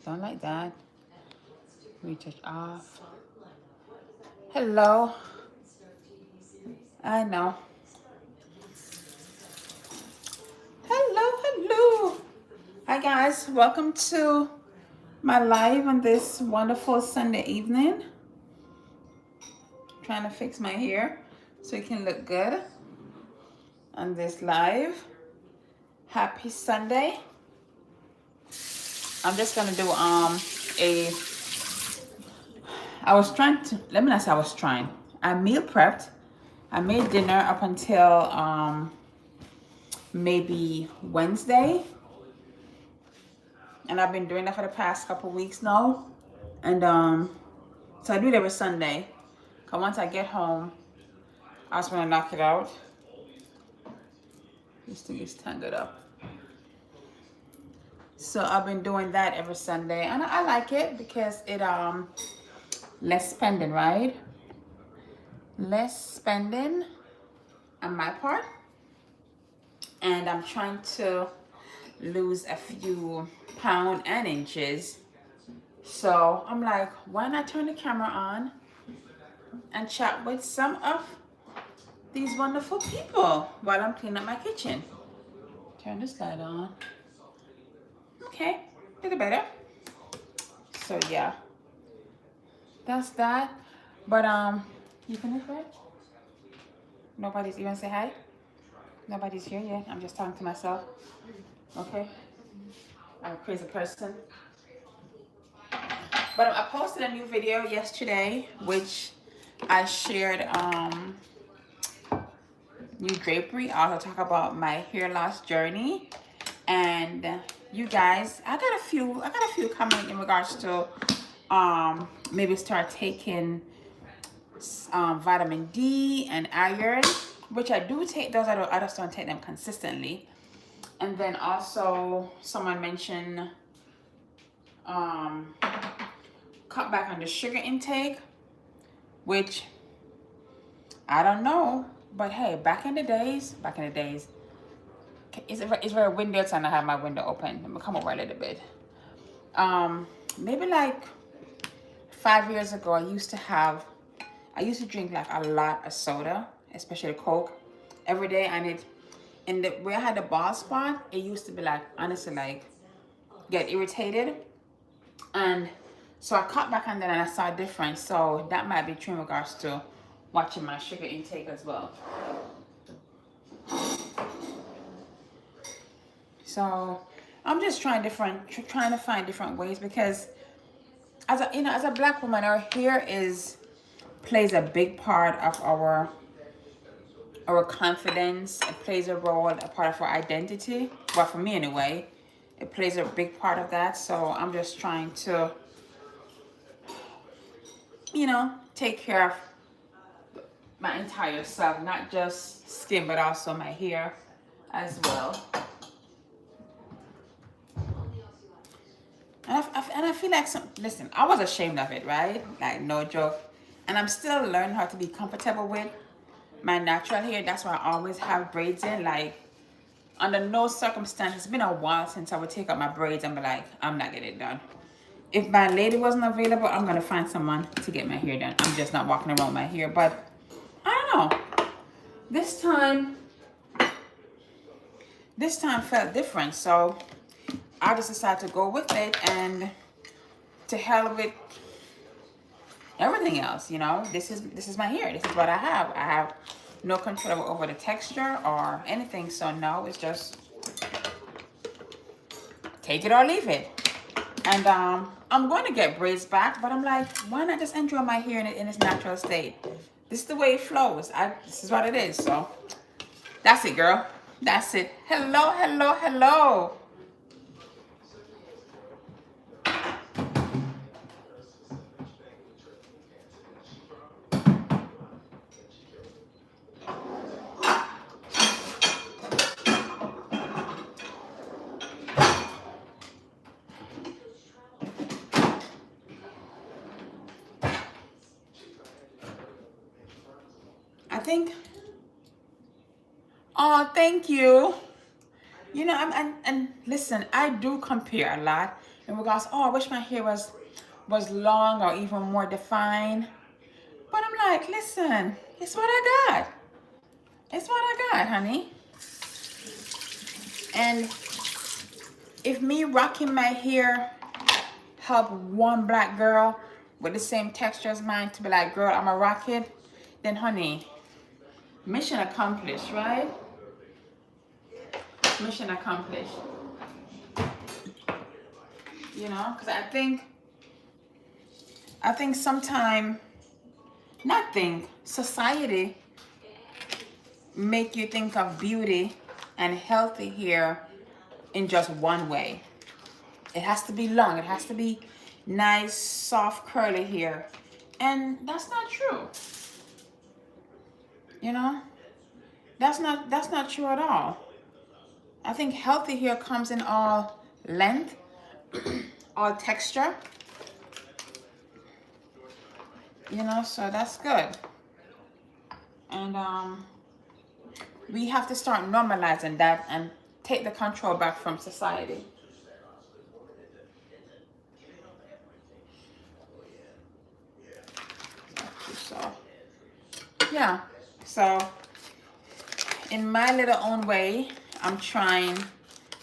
Don't like that. Retouch off. Hello. I know. Hello. Hi guys, welcome to my live on this wonderful Sunday evening. Trying to fix my hair so it can look good on this live. Happy Sunday. I'm just gonna do I meal prepped. I made dinner up until maybe Wednesday, and I've been doing that for the past couple weeks now. And so I do it every Sunday. Cause once I get home, I just wanna knock it out. This thing is tangled up. So I've been doing that every Sunday, and I like it because it less spending, right? Less spending on my part. And I'm trying to lose a few pounds and inches. So I'm like, why not turn the camera on and chat with some of these wonderful people while I'm cleaning up my kitchen. Turn this light on. Okay, a little better. So yeah, that's that. But you finished, right? Nobody's even say hi? Nobody's here yet. I'm just talking to myself. Okay. I'm a crazy person. But I posted a new video yesterday, which I shared new drapery. I also talk about my hair loss journey. And you guys, I got a few comments in regards to maybe start taking vitamin D and iron, which I do take those. I just don't take them consistently. And then also someone mentioned cut back on the sugar intake, which I don't know, but hey, back in the days, it's very windy outside and I have my window open. Let me come over a little bit. Maybe like 5 years ago, I used to drink like a lot of soda, especially Coke, every day. And where I had the bald spot, it used to be like, honestly, like get irritated. And so I cut back on that and I saw a difference. So that might be true in regards to watching my sugar intake as well. So I'm just trying to find different ways, because as a black woman, our hair plays a big part of our confidence. It plays a role, a part of our identity. Well, for me anyway, it plays a big part of that. So I'm just trying to, take care of my entire self, not just skin, but also my hair as well. And I feel like listen, I was ashamed of it, right? Like, no joke. And I'm still learning how to be comfortable with my natural hair. That's why I always have braids in. Like, under no circumstance, it's been a while since I would take out my braids and be like, I'm not getting it done. If my lady wasn't available, I'm going to find someone to get my hair done. I'm just not walking around with my hair. But I don't know. This time felt different. So I just decided to go with it, and to hell with everything else. This is my hair. This is what I have. I have no control over the texture or anything. So no, it's just take it or leave it. And I'm going to get braids back, but I'm like, why not just enjoy my hair in its natural state? This is the way it flows. This is what it is. So that's it, girl. That's it. Hello. I think. Thank you. And listen, I do compare a lot. in regards, oh, I wish my hair was long or even more defined. But I'm like, listen, it's what I got. It's what I got, honey. And if me rocking my hair help one black girl with the same texture as mine to be like, girl, I'm a rock it, then honey, mission accomplished, right? Mission accomplished. You know, because I think sometime, society make you think of beauty and healthy hair in just one way. It has to be long. It has to be nice, soft, curly hair. And that's not true. You know? That's not true at all. I think healthy hair comes in all length, all texture. You know, so that's good. And we have to start normalizing that and take the control back from society. So, yeah. So, in my little own way, I'm trying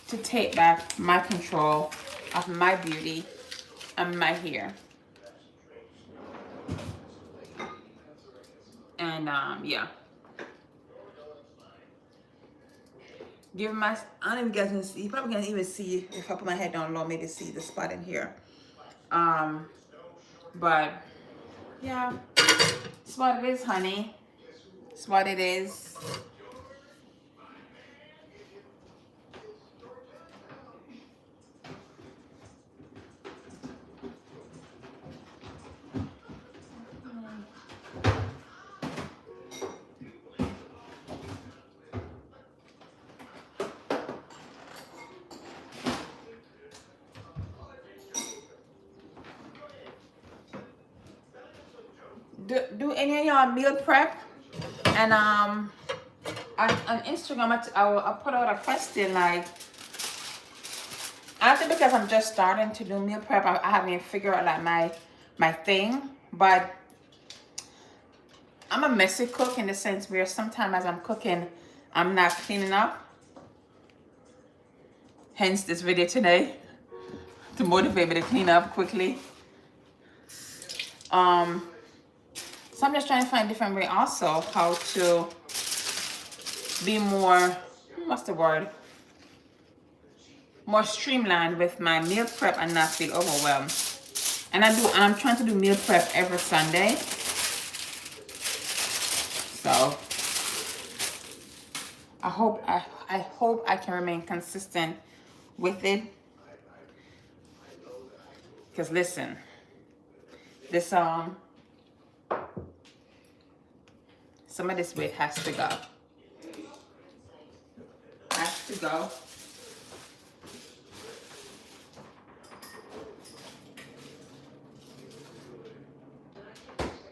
to take back my control of my beauty and my hair. And yeah. Give my, I don't even guys can see. You probably can't even see if I put my head down low, maybe see the spot in here. But yeah, it's what it is, honey. It's what it is. Do any of y'all meal prep? And on Instagram, I'll put out a question like, I think because I'm just starting to do meal prep, I haven't even figured out like my thing. But I'm a messy cook in the sense where sometimes as I'm cooking, I'm not cleaning up. Hence this video today, to motivate me to clean up quickly. So I'm just trying to find a different way also how to be more, what's the word? More streamlined with my meal prep and not feel overwhelmed. And I'm trying to do meal prep every Sunday. So I hope I can remain consistent with it. Because listen, this some of this weight has to go. Has to go.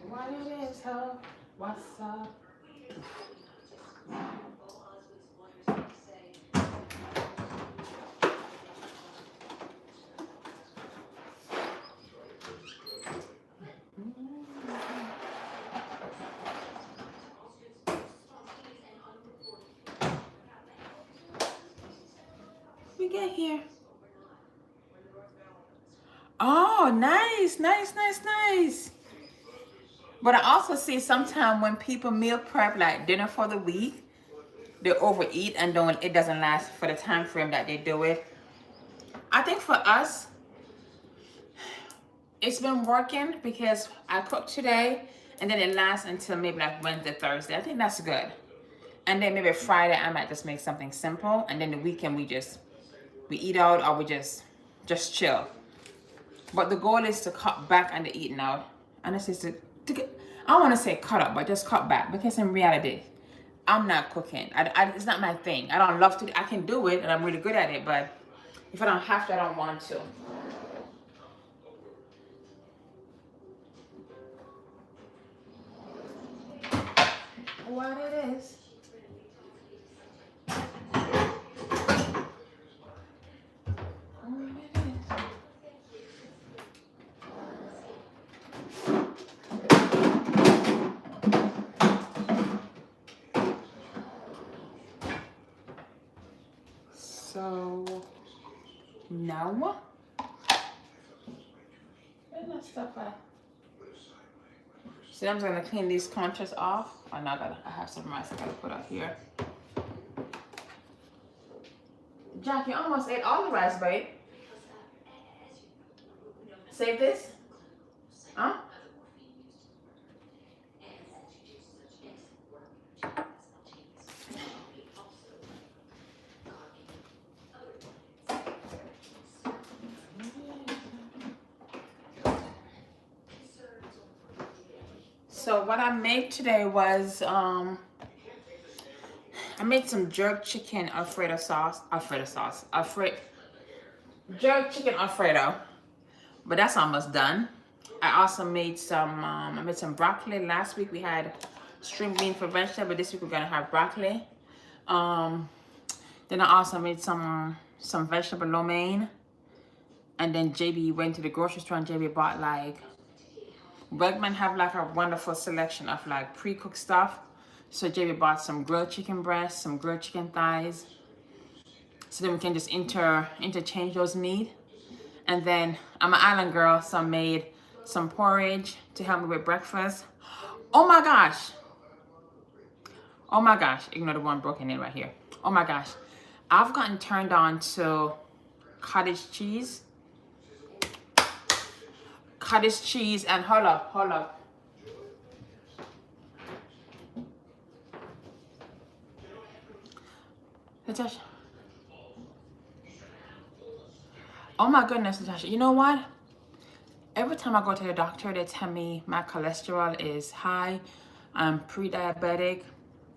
What it is, ho? What's up? We get here. Oh, nice. But I also see sometimes when people meal prep like dinner for the week, they overeat and it doesn't last for the time frame that they do it. I think for us, it's been working because I cook today and then it lasts until maybe like Wednesday, Thursday. I think that's good. And then maybe Friday I might just make something simple, and then the weekend we eat out or we just chill. But the goal is to cut back on the eating out. And this is to get, I don't want to say cut up, but just cut back. Because in reality, I'm not cooking. It's not my thing. I don't love to. I can do it, and I'm really good at it. But if I don't have to, I don't want to. What it is. No. Where's that stuff at? So I'm just gonna clean these contours off. Oh no, I have some rice I gotta put out here. Jack, you almost ate all the rice, babe. Save this? Huh? So what I made today was I made some jerk chicken Alfredo sauce. Jerk chicken Alfredo. But that's almost done. I also made some I made some broccoli. Last week we had string bean for vegetable, but this week we're gonna have broccoli. Then I also made some vegetable lo mein. And then JB went to the grocery store and JB bought like Wegman have like a wonderful selection of like pre-cooked stuff. So JB bought some grilled chicken breasts, some grilled chicken thighs. So then we can just interchange those meat. And then I'm an island girl, so I made some porridge to help me with breakfast. Oh my gosh. Oh my gosh. Ignore the one broken in right here. Oh my gosh. I've gotten turned on to cottage cheese. Cottage cheese and hold up. Natasha. Oh my goodness, Natasha. You know what? Every time I go to the doctor, they tell me my cholesterol is high. I'm pre-diabetic.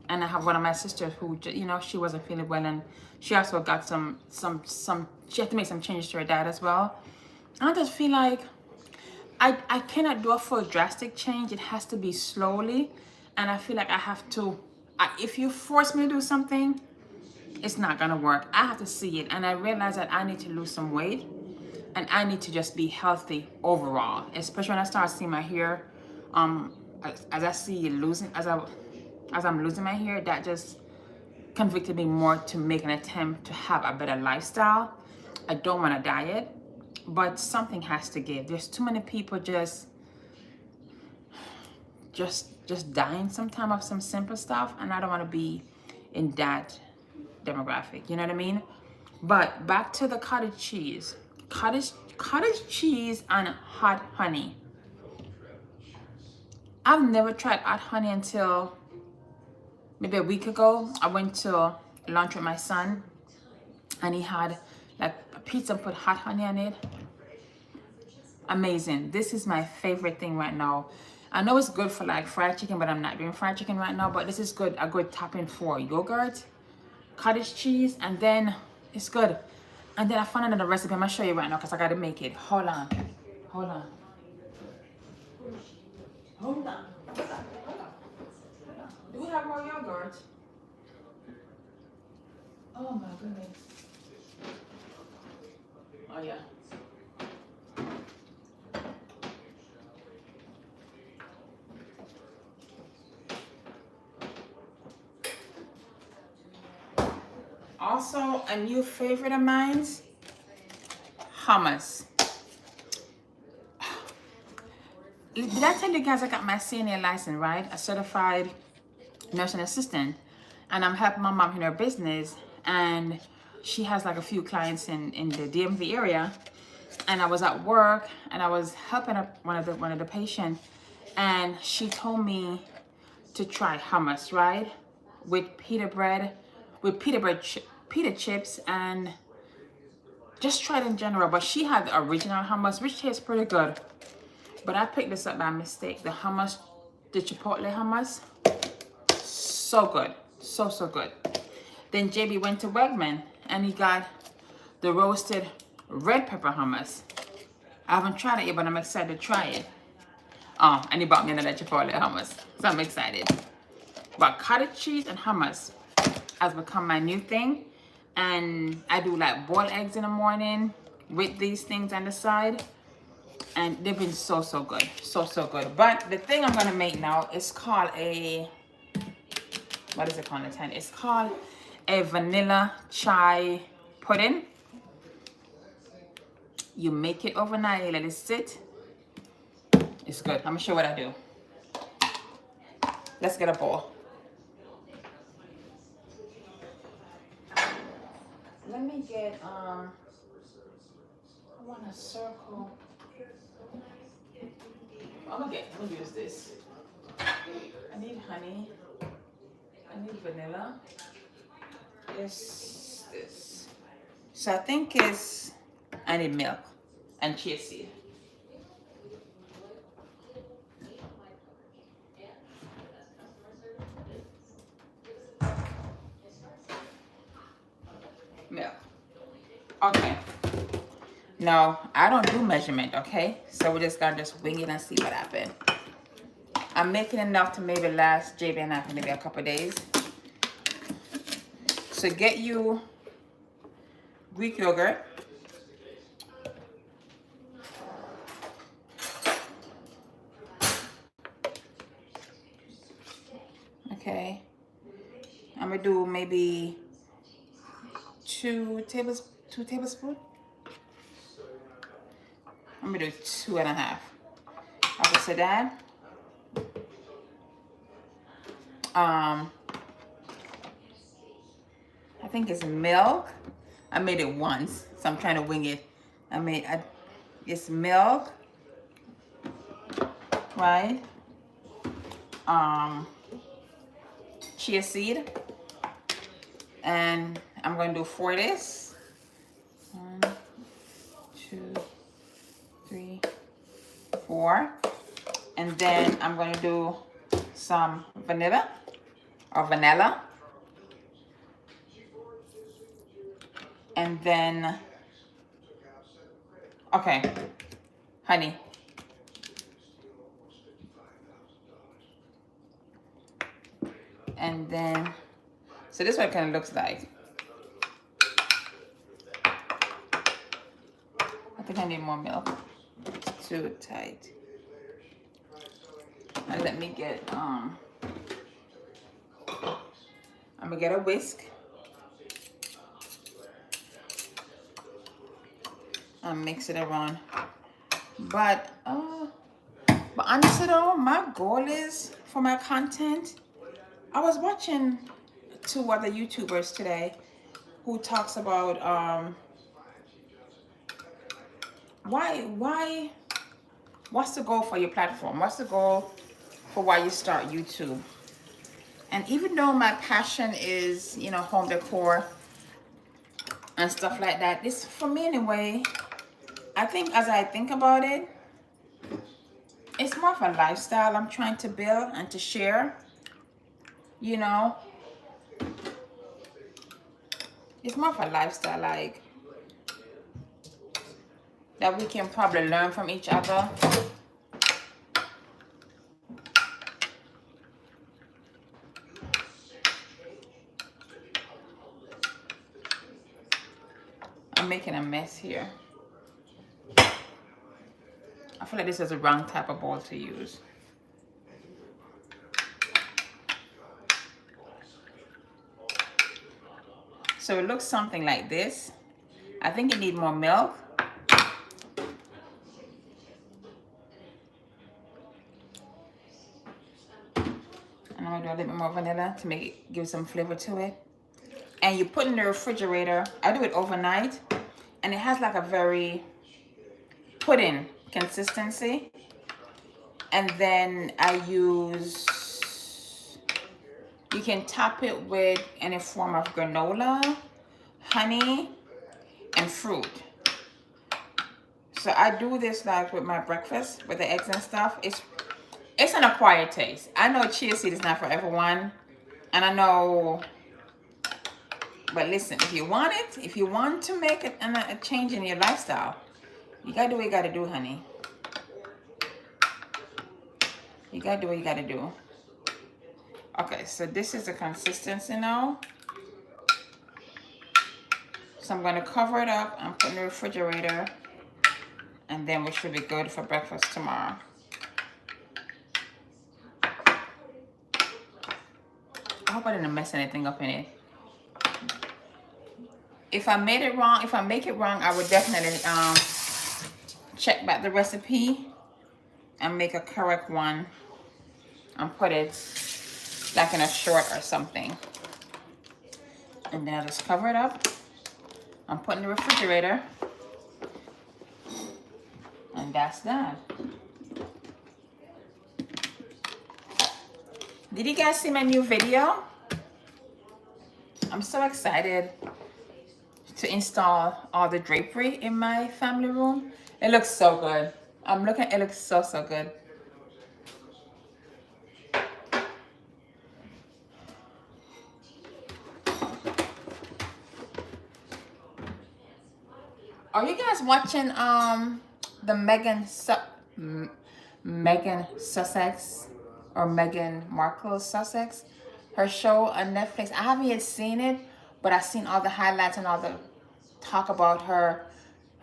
And I have one of my sisters who, you know, she wasn't feeling well. And she also got she had to make some changes to her diet as well. I just feel like I cannot do a full drastic change. It has to be slowly. And I feel like I have to, if you force me to do something, it's not gonna work. I have to see it. And I realize that I need to lose some weight. And I need to just be healthy overall. Especially when I start seeing my hair, as I see it losing, as I'm losing my hair, that just convicted me more to make an attempt to have a better lifestyle. I don't want to diet, but something has to give. There's too many people just dying sometime of some simple stuff, and I don't want to be in that demographic. You know what I mean? But back to the cottage cheese. Cottage cheese and hot honey. I've never tried hot honey until maybe a week ago. I went to lunch with my son and he had like a pizza and put hot honey on it. Amazing. This is my favorite thing right now. I know it's good for like fried chicken, but I'm not doing fried chicken right now. But this is good, a good topping for yogurt, cottage cheese, and then it's good. And then I found another recipe. I'm gonna show you right now because I gotta make it. Hold on. Do we have more yogurt? Oh my goodness. Oh yeah. Also, a new favorite of mine's, hummus. Did I tell you guys I got my CNA license, right? A certified nursing assistant. And I'm helping my mom in her business. And she has like a few clients in the DMV area. And I was at work and I was helping one of the patients. And she told me to try hummus, right? With pita chips, and just try it in general. But she had the original hummus, which tastes pretty good. But I picked this up by mistake. The hummus, the chipotle hummus, so good, so good. Then JB went to Wegman and he got the roasted red pepper hummus. I haven't tried it yet, but I'm excited to try it. Oh, and he bought me another chipotle hummus, so I'm excited. But cottage cheese and hummus has become my new thing. And I do like boiled eggs in the morning with these things on the side. And they've been so good. So good. But the thing I'm going to make now is called a... What is it called, Nathan? It's called a vanilla chai pudding. You make it overnight, you let it sit. It's good. I'm gonna show you what I do. Let's get a bowl. Let me get I want a circle. I'm gonna use this. I need honey. I need vanilla. This. So I think I need milk and chia seed. Milk. Okay. No, I don't do measurement, okay? So we're just gonna wing it and see what happens. I'm making enough to maybe last JB and I for maybe a couple of days. So get you Greek yogurt. Okay. I'm gonna do maybe 2 tablespoons. I'm gonna do 2.5. Okay, so that I think it's milk. I made it once, so I'm trying to wing it. It's milk, right? Chia seed, and I'm gonna do 4 this. 1, 2, 3, 4, and then I'm gonna do some vanilla. And then, okay, honey. And then, so this is what it kind of looks like. I think I need more milk. It's too tight. And let me get, I'm gonna get a whisk. And mix it around. But honestly though, my goal is for my content. I was watching 2 other YouTubers today who talks about what's the goal for your platform? What's the goal for why you start YouTube? And even though my passion is, you know, home decor and stuff like that, this for me anyway, I think as I think about it, it's more of a lifestyle I'm trying to build and to share, you know. It's more of a lifestyle, like, that we can probably learn from each other. I'm making a mess here. I feel like this is the wrong type of bowl to use. So it looks something like this. I think you need more milk. And I'm gonna do a little bit more vanilla to make it give some flavor to it. And you put in the refrigerator. I do it overnight, and it has like a very pudding consistency. And then I use, you can top it with any form of granola, honey, and fruit. So I do this like with my breakfast, with the eggs and stuff. It's an acquired taste. I know chia seed is not for everyone, and I know, but listen, if you want it, if you want to make it a change in your lifestyle, you gotta do what you gotta do, honey. You gotta do what you gotta do. Okay, so this is the consistency now. So I'm gonna cover it up and put it in the refrigerator, and then we should be good for breakfast tomorrow. I hope I didn't mess anything up in it. If I made it wrong, if I make it wrong, I would definitely check back the recipe and make a correct one and put it like in a short or something. And then I'll just cover it up and put it in the refrigerator. And that's that. Did you guys see my new video? I'm so excited to install all the drapery in my family room. It looks so good. I'm looking, it looks so good. Are you guys watching the Megan Sussex or Meghan Markle Sussex, her show on Netflix? I haven't yet seen it, but I've seen all the highlights and all the talk about her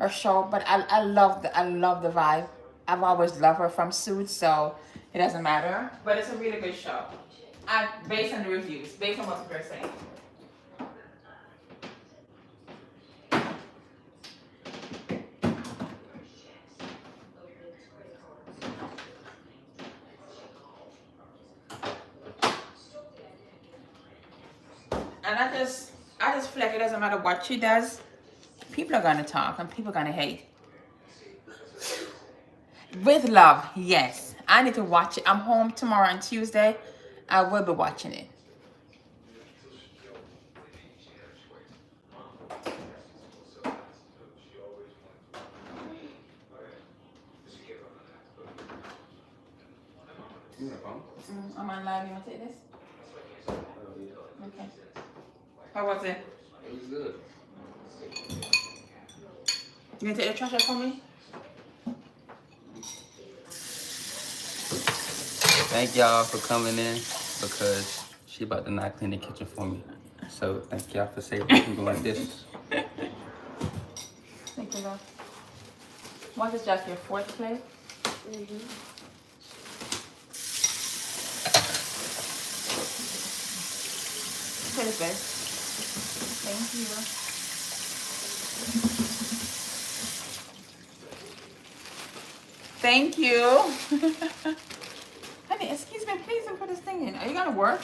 show. But I love the vibe. I've always loved her from Suits, so it doesn't matter. But it's a really good show. Based on the reviews, based on what people are saying. And I just feel like it doesn't matter what she does, people are gonna talk and people are gonna hate. With love, yes. I need to watch it. I'm home tomorrow and Tuesday. I will be watching it. I'm on live. You want to take this? Okay. How was it? It was good. You gonna take the trash out for me? Thank y'all for coming in because she about to not clean the kitchen for me. So thank y'all for saving me from going like this. Thank you, love. What is just your fourth plate? Put it back. Thank you. Thank you. Honey, excuse me, please don't put this thing in. Are you gonna work?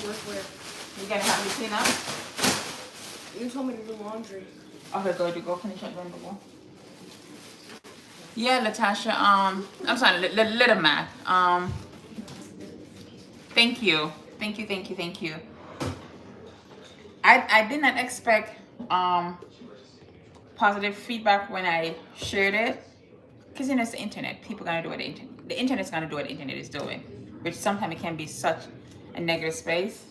Work where? You gonna help me clean up? You told me to do laundry. Okay, go finish up the bowl. Yeah, Latasha. I'm sorry, little Matt. Thank you. I did not expect positive feedback when I shared it, because it's the internet. People gonna do what the internet's gonna do what the internet is doing, which sometimes it can be such a negative space.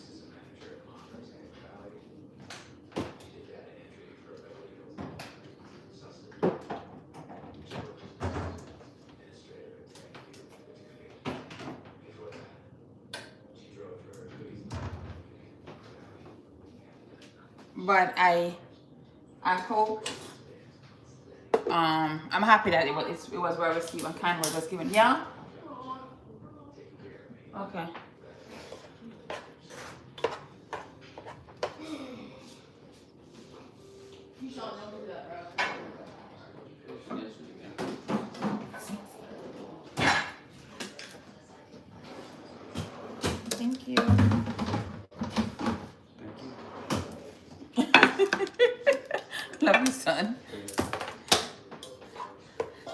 But I hope I'm happy that it was well received and kind was given. Yeah. Okay. Thank you. Love you, son.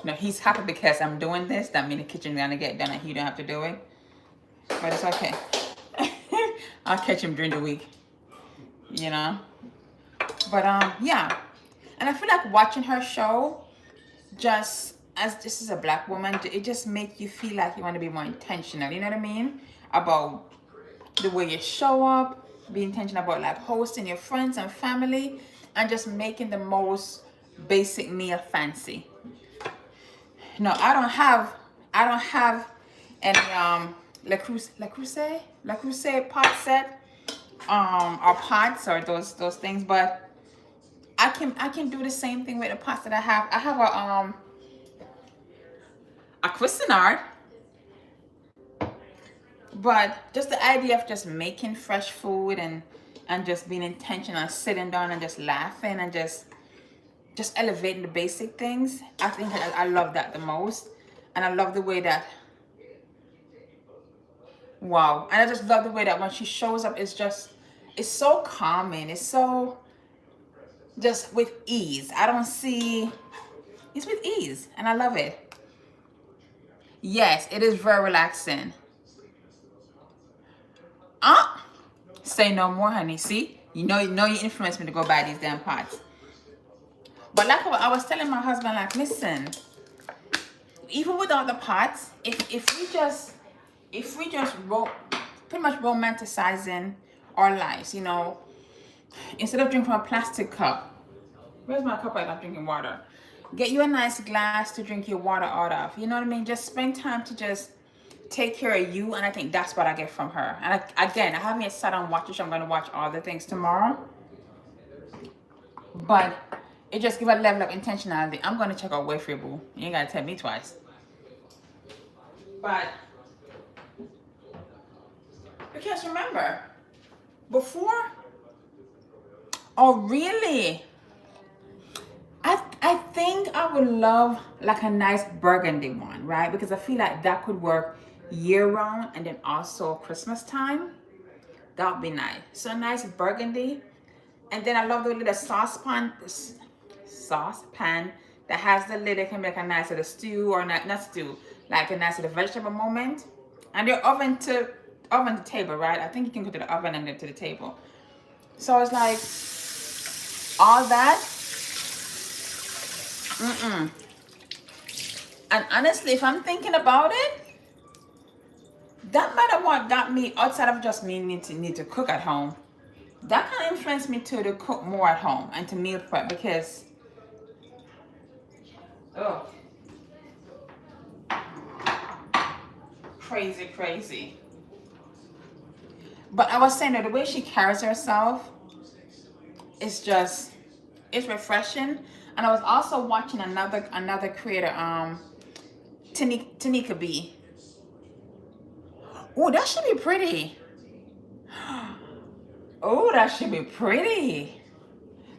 No, he's happy because I'm doing this. That means the kitchen's gonna get done and he don't have to do it. But it's okay. I'll catch him during the week. You know? But yeah. And I feel like watching her show, just as this is a black woman, it just makes you feel like you want to be more intentional. You know what I mean? About the way you show up, be intentional about like hosting your friends and family, and just making the most basic meal fancy. No, I don't have any Le Creuset pot set or pots or those things, but I can do the same thing with the pots that I have. I have a Cuisinart, but just the idea of just making fresh food and just being intentional, sitting down and just laughing and just just elevating the basic things. I think I love that the most. And I love the way that, wow. And I just love the way that when she shows up, it's so calming. It's so just with ease. It's with ease. And I love it. Yes, it is very relaxing. Say no more, honey. See? You know you influenced me to go buy these damn pots. But like I was telling my husband, like, listen, even without the pots, if we just pretty much romanticizing our lives, you know, instead of drinking from a plastic cup. Where's my cup? I'm drinking water. Get you a nice glass to drink your water out of. You know what I mean? Just spend time to just take care of you, and I think that's what I get from her. And I haven't yet sat on watch it. I'm going to watch all the things tomorrow. But it just gives a level of intentionality. I'm going to check out Wayfair, boo. You ain't got to tell me twice. But because remember, before, oh really? I think I would love like a nice burgundy one, right? Because I feel like that could work year round, and then also Christmas time. That would be nice. So a nice burgundy. And then I love the little saucepan that has the lid. It can be like a nice little stew, or not stew, like a nice little vegetable moment. And your oven to table, right? I think you can go to the oven and then to the table. So it's like all that. And honestly, if I'm thinking about it, that might have what got me, outside of just me need to cook at home. That kind of influenced me to cook more at home and to meal prep, because crazy. But I was saying that the way she carries herself is just, it's refreshing. And I was also watching another creator, Tanika B. Oh, that should be pretty. Oh, that should be pretty.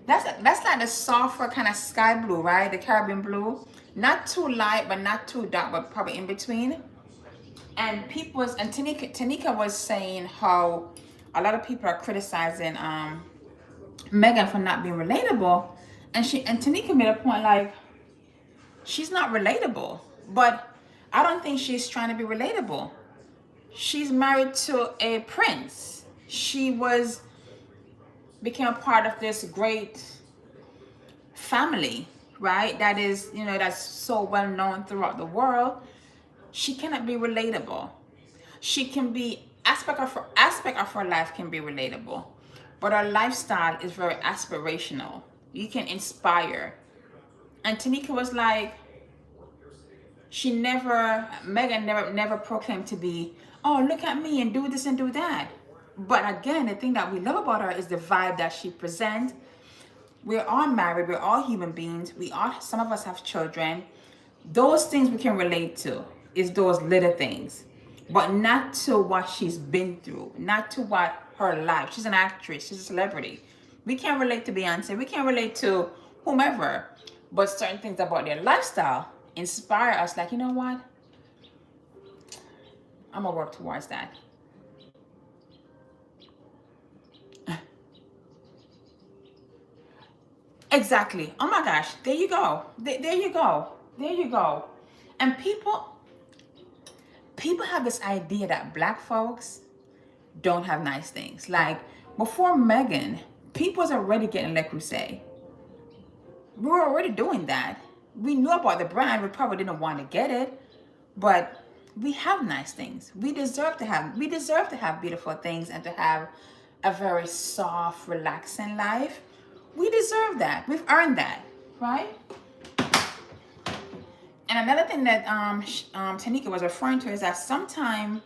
That's like the softer kind of sky blue, right? The Caribbean blue. Not too light, but not too dark, but probably in between. And Tanika was saying how a lot of people are criticizing Megan for not being relatable. And Tanika made a point like, she's not relatable. But I don't think she's trying to be relatable. She's married to a prince. She became a part of this great family, right? That is, you know, that's so well known throughout the world. She cannot be relatable. She can be aspect of her life can be relatable, but her lifestyle is very aspirational. You can inspire. And Tanika was like, Megan never proclaimed to be, oh, look at me and do this and do that. But again, the thing that we love about her is the vibe that she presents. We're all married. We're all human beings. Some of us have children. Those things we can relate to is those little things, but not to what she's been through, not to what her life. She's an actress. She's a celebrity. We can't relate to Beyonce. We can't relate to whomever, but certain things about their lifestyle inspire us. Like, you know what? I'm gonna work towards that. Exactly. Oh my gosh. There you go. There you go. There you go. And people have this idea that black folks don't have nice things. Like before Megan, people was already getting Le Creuset. We were already doing that. We knew about the brand. We probably didn't want to get it, but we have nice things. We deserve to have beautiful things and to have a very soft, relaxing life. We deserve that. We've earned that, right? And another thing that Tanika was referring to is that sometimes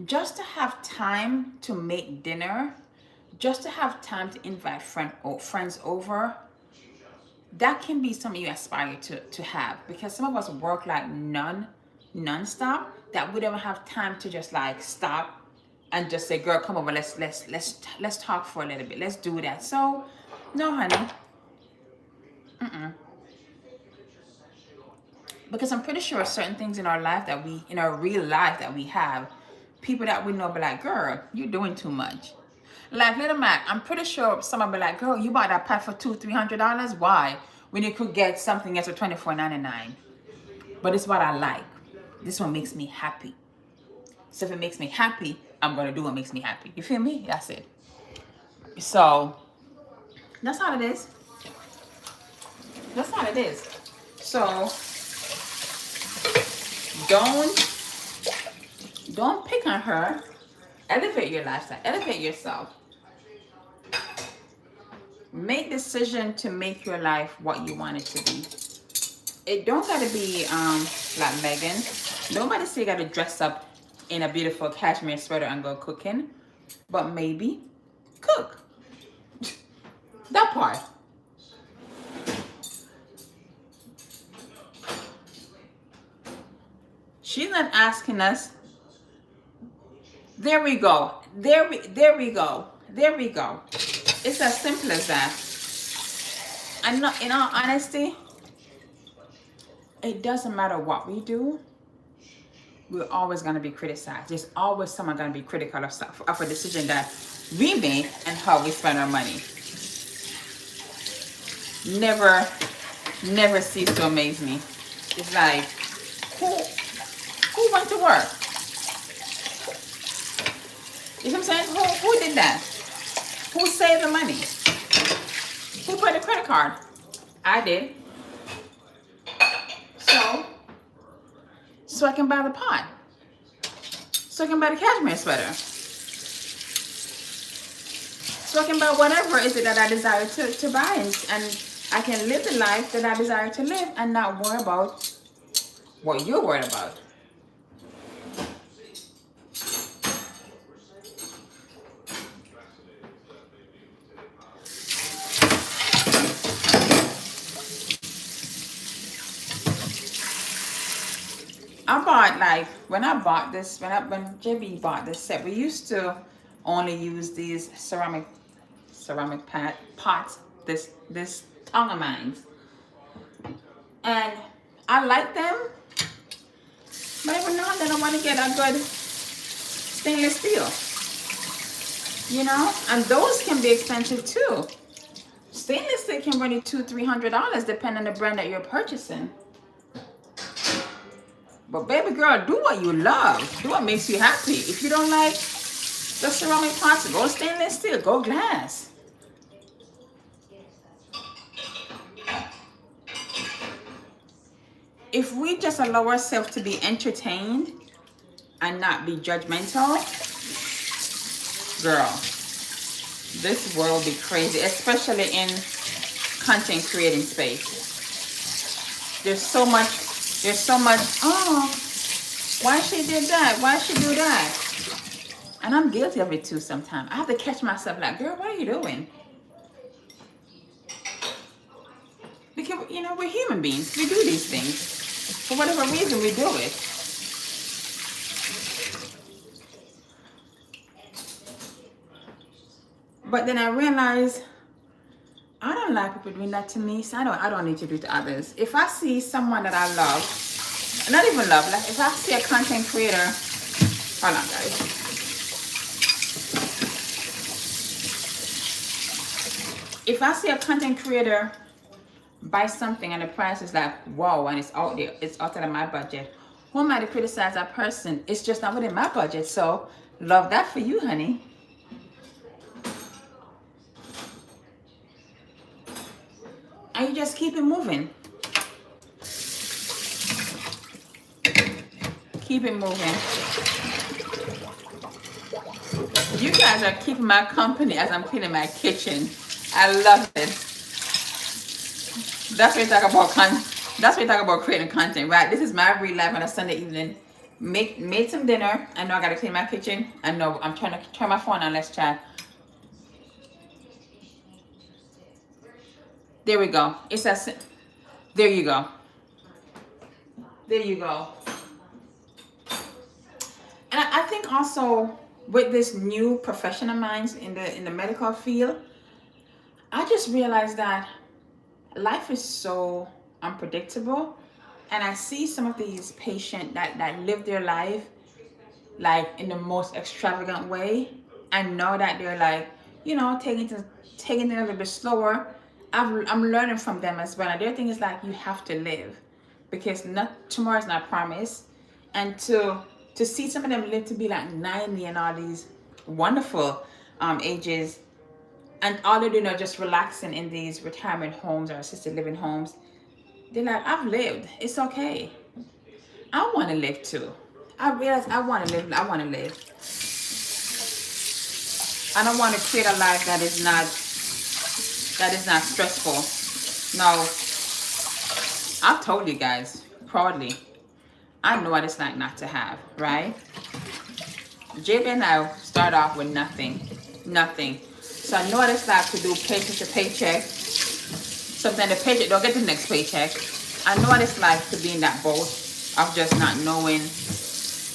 just to have time to make dinner, just to have time to invite friends over, that can be something you aspire to have. Because some of us work like non-stop, that we don't have time to just like stop and just say, girl, come over, let's talk for a little bit. Let's do that. So, no, honey, Because I'm pretty sure certain things in our life that we, in our real life that we have, people that we know be like, girl, you're doing too much. Like little Mac, I'm pretty sure someone be like, girl, you bought that pad for $200-300. Why? When you could get something else for $24.99. But it's what I like. This one makes me happy. So if it makes me happy, I'm gonna do what makes me happy. You feel me? That's it. So that's how it is. That's how it is. So don't pick on her. Elevate your lifestyle. Elevate yourself. Make decision to make your life what you want it to be. It don't gotta be like Megan. Nobody say you gotta dress up in a beautiful cashmere sweater and go cooking, but maybe cook. That part. She's not asking us. There we go. There we go. There we go. It's as simple as that. And not, in all honesty, it doesn't matter what we do. We're always going to be criticized. There's always someone going to be critical of a decision that we make and how we spend our money. Never cease to amaze me. It's like, who went to work? You know what I'm saying? Who did that? Who saved the money? Who put the credit card? I did. So I can buy the pot. So I can buy the cashmere sweater. So I can buy whatever is it that I desire to buy, and I can live the life that I desire to live and not worry about what you're worried about. I bought, like, when JB bought this set, we used to only use these ceramic pots, this tongue of mine. And I like them, but every now and then I want to get a good stainless steel. You know? And those can be expensive too. Stainless steel can run you $200-300 depending on the brand that you're purchasing. But baby girl, do what you love. Do what makes you happy. If you don't like the ceramic pots, go stainless steel, go glass. If we just allow ourselves to be entertained and not be judgmental, girl, this world will be crazy, especially in content creating space. There's so much, oh, why she did that? Why she do that? And I'm guilty of it too sometimes. I have to catch myself like, girl, what are you doing? Because, you know, we're human beings. We do these things. For whatever reason, we do it. But then I realize I don't like people doing that to me, so I don't need to do it to others. If I see someone that I love, not even love, like if I see a content creator, hold on guys. If I see a content creator buy something and the price is like, whoa, and it's out there, it's outside of my budget, who am I to criticize that person? It's just not within my budget, so love that for you, honey. And you just keep it moving. Keep it moving. You guys are keeping my company as I'm cleaning my kitchen. I love it. That's what you talk about. That's what you talk about creating content, right? This is my real life on a Sunday evening. Made some dinner. I know I gotta clean my kitchen. I know I'm trying to turn my phone on. Let's chat. There we go. It's that. There you go. There you go. And I think also with this new profession of mine in the medical field, I just realized that life is so unpredictable, and I see some of these patients that live their life like in the most extravagant way. I know that they're like, you know, taking it a little bit slower. I'm learning from them as well. And their thing is like, you have to live, because not tomorrow's not promised. And to see some of them live to be like 90 and all these wonderful ages, and all they're doing are just relaxing in these retirement homes or assisted living homes. They're like, I've lived. It's okay. I want to live too. I realize I want to live. I want to live. I don't want to create a life that is not stressful. No, I've told you guys proudly. I know what it's like not to have, right? JB and I start off with nothing. So I know what it's like to do paycheck to paycheck. Sometimes the paycheck don't get the next paycheck. I know what it's like to be in that boat of just not knowing,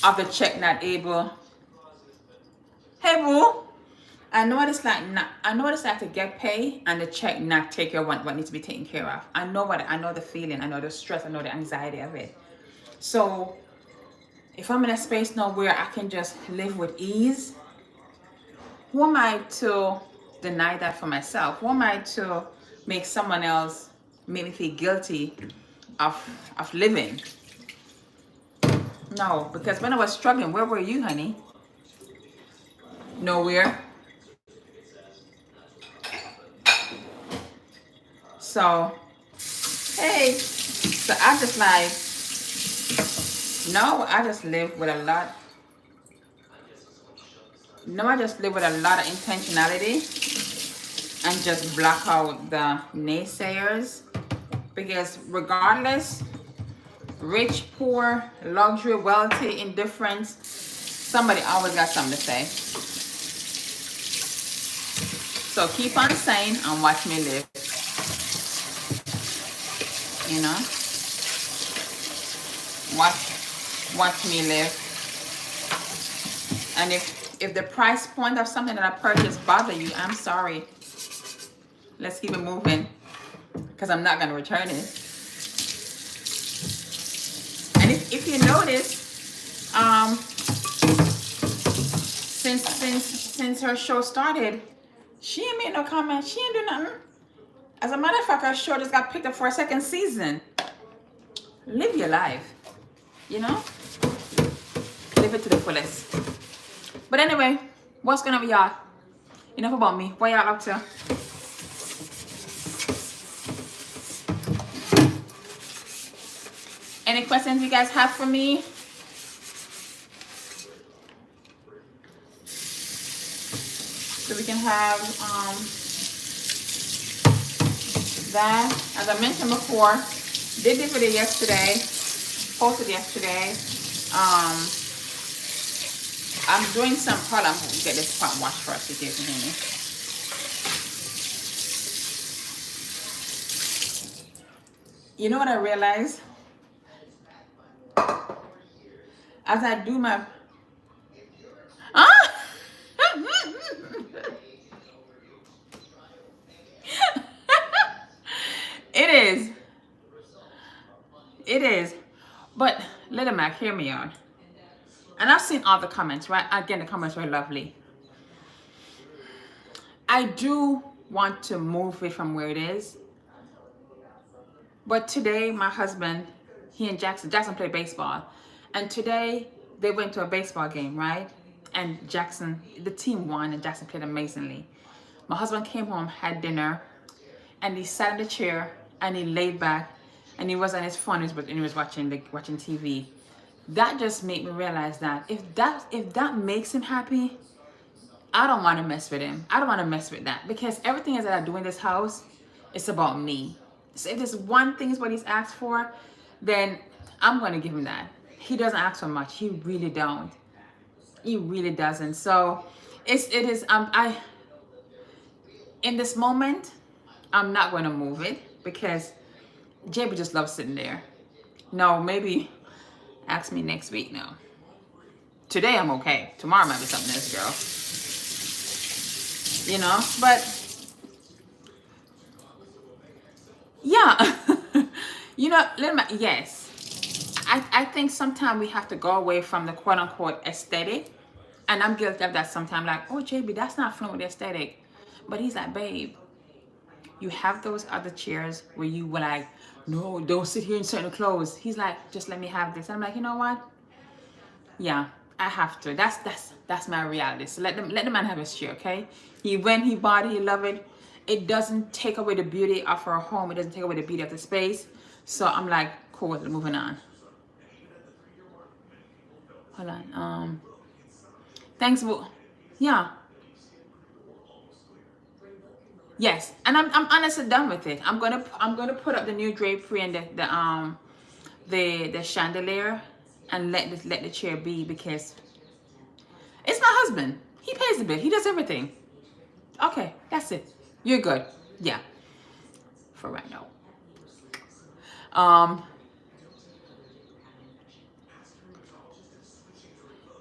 of the check not able. Hey boo. I know what it's like to get paid and the check not take care of what needs to be taken care of. I know the feeling, I know the stress, I know the anxiety of it. So if I'm in a space now where I can just live with ease, who am I to deny that for myself? Who am I to make someone else make me feel guilty of living? No, because when I was struggling, where were you, honey? Nowhere. So, hey, so I just like, no, I just live with a lot. No, I just live with a lot of intentionality and just block out the naysayers, because regardless, rich, poor, luxury, wealthy, indifference, somebody always got something to say. So keep on saying and watch me live. You know, watch me live. And if the price point of something that I purchased bother you, I'm sorry. Let's keep it moving, because I'm not gonna return it. And if you notice, since her show started, she ain't made no comment. She ain't do nothing. As a matter of fact, her show just got picked up for a second season. Live your life, you know? Live it to the fullest. But anyway, what's going on with y'all? Enough about me. What y'all up to? Any questions you guys have for me? So we can have that. As I mentioned before, did the video yesterday, posted yesterday. I'm doing some, hold on, I'm gonna get this pot washed first if you can hear me. You know what I realized? As I do my, It is. But Little Mac, hear me out. And I've seen all the comments, right? Again, the comments were lovely. I do want to move it from where it is. But today, my husband, he and Jackson played baseball. And today, they went to a baseball game, right? And Jackson, the team won, and Jackson played amazingly. My husband came home, had dinner, and he sat in the chair, and he laid back, and he was on his phone, and he was watching TV. That just made me realize that if that makes him happy, I don't want to mess with him. I don't want to mess with that, because everything that I do in this house, it's about me. So if there's one thing is what he's asked for, then I'm going to give him that. He doesn't ask for much. He really don't. He really doesn't. So it is. In this moment, I'm not going to move it, because JB just loves sitting there. No, maybe ask me next week. No. Today I'm okay. Tomorrow might be something else, girl. You know, but Yeah. You know, yes. I think sometimes we have to go away from the quote unquote aesthetic. And I'm guilty of that sometimes. Like, oh, JB, that's not flowing with the aesthetic. But he's like, babe, you have those other chairs where you were like, no, don't sit here in certain clothes. He's like, just let me have this. I'm like, you know what? Yeah, I have to. That's my reality. So let the man have his chair, okay? When he bought it, he loved it. It doesn't take away the beauty of our home. It doesn't take away the beauty of the space. So I'm like, cool, moving on. Hold on. Thanks. Yeah. Yes, and I'm honestly done with it. I'm gonna put up the new drapery and the chandelier, and let the chair be, because it's my husband. He pays the bill. He does everything. Okay, that's it. You're good. Yeah, for right now.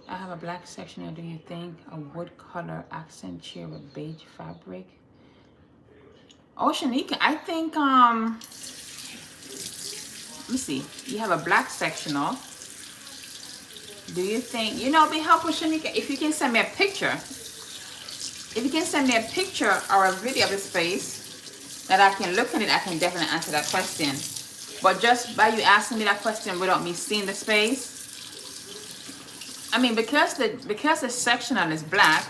I have a black section here. Do you think a wood color accent chair with beige fabric? Oh, Shanika, I think let me see. You have a black sectional. Do you think, you know, it'd be helpful, Shanika, if you can send me a picture. If you can send me a picture or a video of the space that I can look at it, I can definitely answer that question. But just by you asking me that question without me seeing the space, I mean, because the sectional is black,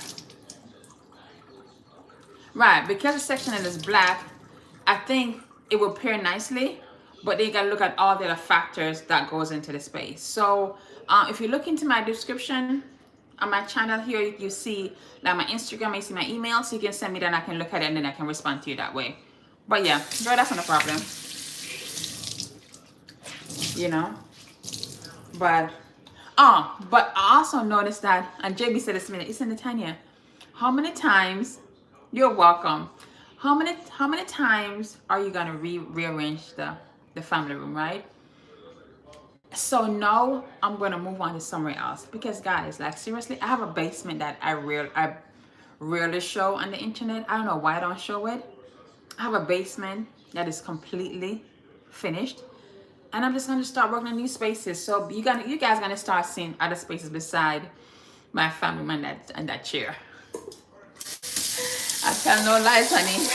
right? Because the sectional is black, I think it will pair nicely. But then you gotta look at all the other factors that goes into the space. So if you look into my description on my channel here, you see like my Instagram, you see my email, so you can send me that and I can look at it and then I can respond to you that way. But yeah, girl, that's not a problem. You know? But I also noticed that, and JB said this to me, it's in Tanya. How many times, you're welcome. How many times are you gonna rearrange the family room, right? So now I'm gonna move on to somewhere else, because guys, like seriously, I have a basement that I rarely show on the internet. I don't know why I don't show it. I have a basement that is completely finished, and I'm just gonna start working on new spaces. So you guys gonna start seeing other spaces beside my family room and that chair. I tell no lies, honey.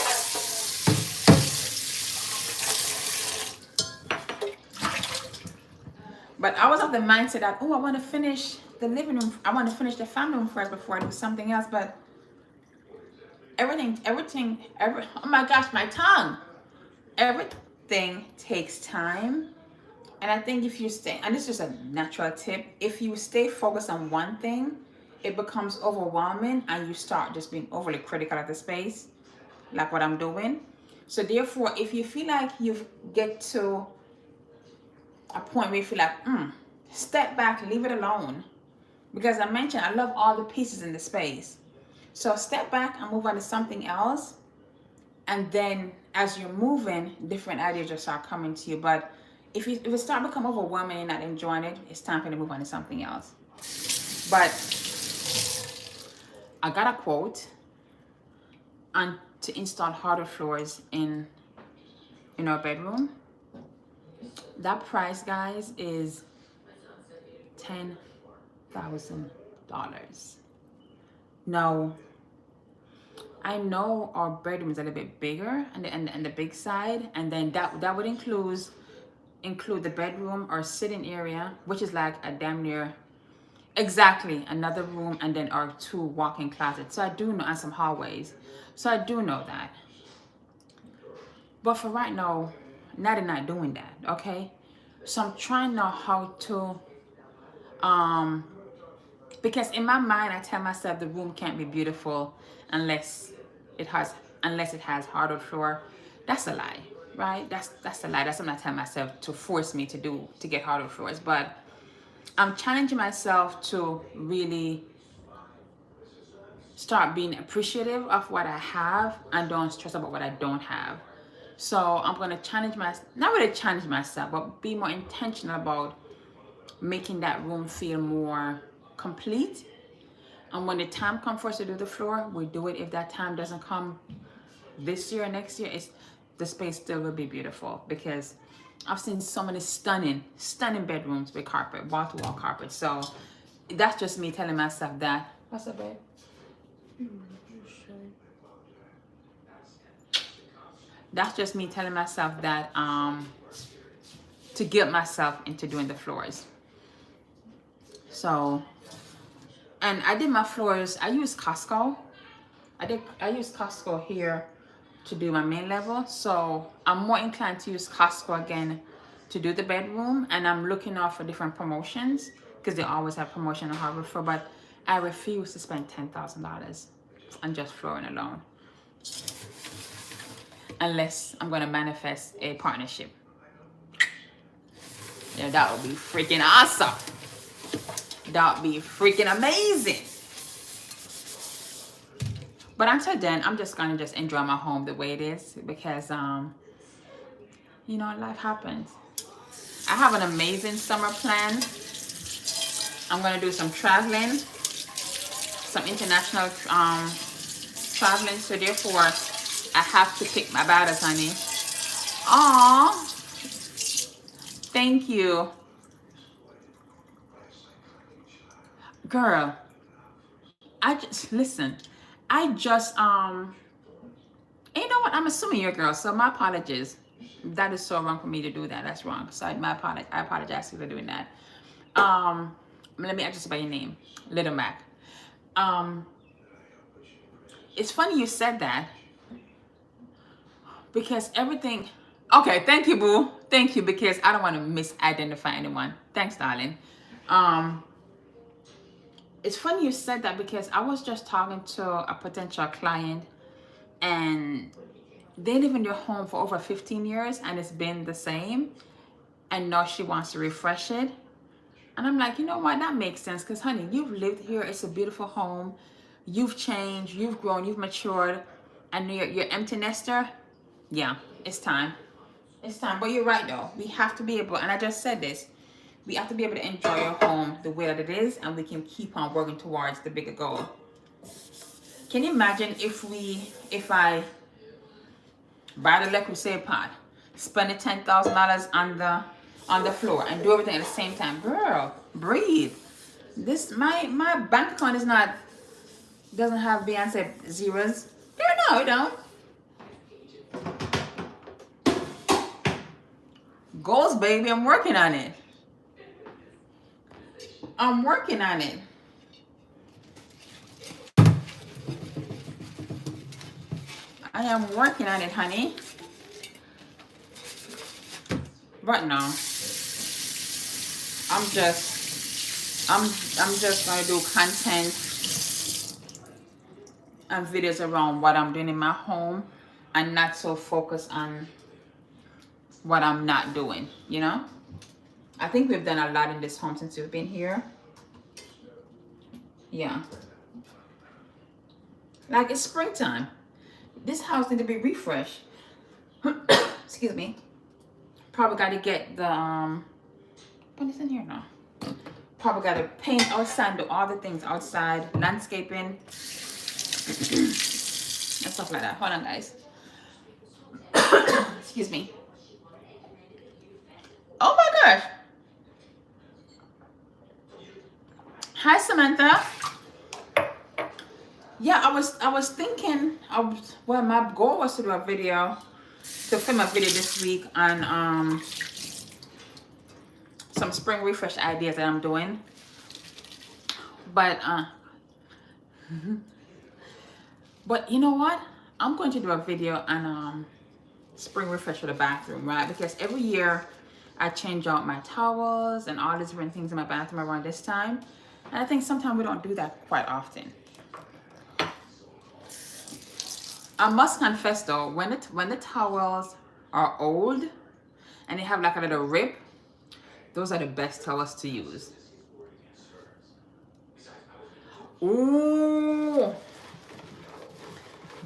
But I was of the mindset that, oh, I want to finish the living room. I want to finish the family room first before I do something else. But oh my gosh, my tongue. Everything takes time. And I think if you stay, and this is just a natural tip, if you stay focused on one thing, it becomes overwhelming and you start just being overly critical of the space, like what I'm doing. So therefore, if you feel like you get to a point where you feel like, step back, leave it alone. Because I mentioned, I love all the pieces in the space. So step back and move on to something else. And then as you're moving, different ideas just start coming to you. But if it start become overwhelming and not enjoying it, it's time for you to move on to something else. But I got a quote on to install hardwood floors in our bedroom. That price, guys, is $10,000. Now, I know our bedroom is a little bit bigger and the big side, and then that would include the bedroom or sitting area, which is like a damn near exactly another room, and then our 2 walk-in closets. So I do know, and some hallways. So I do know that. But for right now, not doing that, okay? So I'm trying now how to because in my mind I tell myself the room can't be beautiful unless it has hardwood floor. That's a lie, right? That's a lie. That's something I tell myself to force me to do, to get hardwood floors. But I'm challenging myself to really start being appreciative of what I have and don't stress about what I don't have. So I'm going to not really challenge myself, but be more intentional about making that room feel more complete. And when the time comes for us to do the floor, we do it. If that time doesn't come this year or next year, the space still will be beautiful, because I've seen so many stunning bedrooms with carpet, wall-to-wall carpet. So that's just me telling myself that. What's up, babe? That's just me telling myself that to guilt myself into doing the floors. So, and I did my floors. I used Costco. I used Costco here to do my main level. So I'm more inclined to use Costco again to do the bedroom, and I'm looking out for different promotions because they always have promotion on hardwood floor. But I refuse to spend $10,000 on just flooring alone, unless I'm gonna manifest a partnership. Yeah, that would be freaking awesome. That would be freaking amazing. But until then, I'm just gonna enjoy my home the way it is, because you know, life happens. I have an amazing summer plan. I'm gonna do some traveling, some international traveling. So therefore, I have to pick my battles, honey. Aww. Thank you. Girl, listen. You know what? I'm assuming you're a girl, so my apologies. That is so wrong for me to do that. That's wrong. So I apologize for doing that. Let me address by your name, Little Mac. It's funny you said that, because everything. Okay, thank you, boo. Thank you, because I don't want to misidentify anyone. Thanks, darling. It's funny you said that, because I was just talking to a potential client, and they live in their home for over 15 years and it's been the same, and now she wants to refresh it. And I'm like, you know what, that makes sense, because honey, you've lived here, it's a beautiful home, you've changed, you've grown, you've matured, and you're empty nester. Yeah, it's time. It's time. But you're right though, we have to be able, and I just said this, we have to be able to enjoy our home the way that it is, and we can keep on working towards the bigger goal. Can you imagine if I buy the Le Creuset pot, spend the $10,000 on the floor, and do everything at the same time? Girl, breathe. My bank account doesn't have Beyonce zeros. No, it don't. Goals, baby. I'm working on it. I'm working on it. I am working on it, honey. But no, I'm just gonna do content and videos around what I'm doing in my home, and not so focused on what I'm not doing, you know? I think we've done a lot in this home since we've been here. Yeah. Like, it's springtime. This house needs to be refreshed. Excuse me. Probably got to get the, what is in here now? Probably got to paint outside, do all the things outside, landscaping, and stuff like that. Hold on, guys. Excuse me. Oh my gosh. Hi, Samantha. Yeah, I was thinking well, my goal was to do a video, to film a video this week on some spring refresh ideas that I'm doing. But you know what? I'm going to do a video on spring refresh for the bathroom, right? Because every year I change out my towels and all these different things in my bathroom around this time. And I think sometimes we don't do that quite often. I must confess though, when the towels are old and they have like a little rip, those are the best towels to use. Ooh.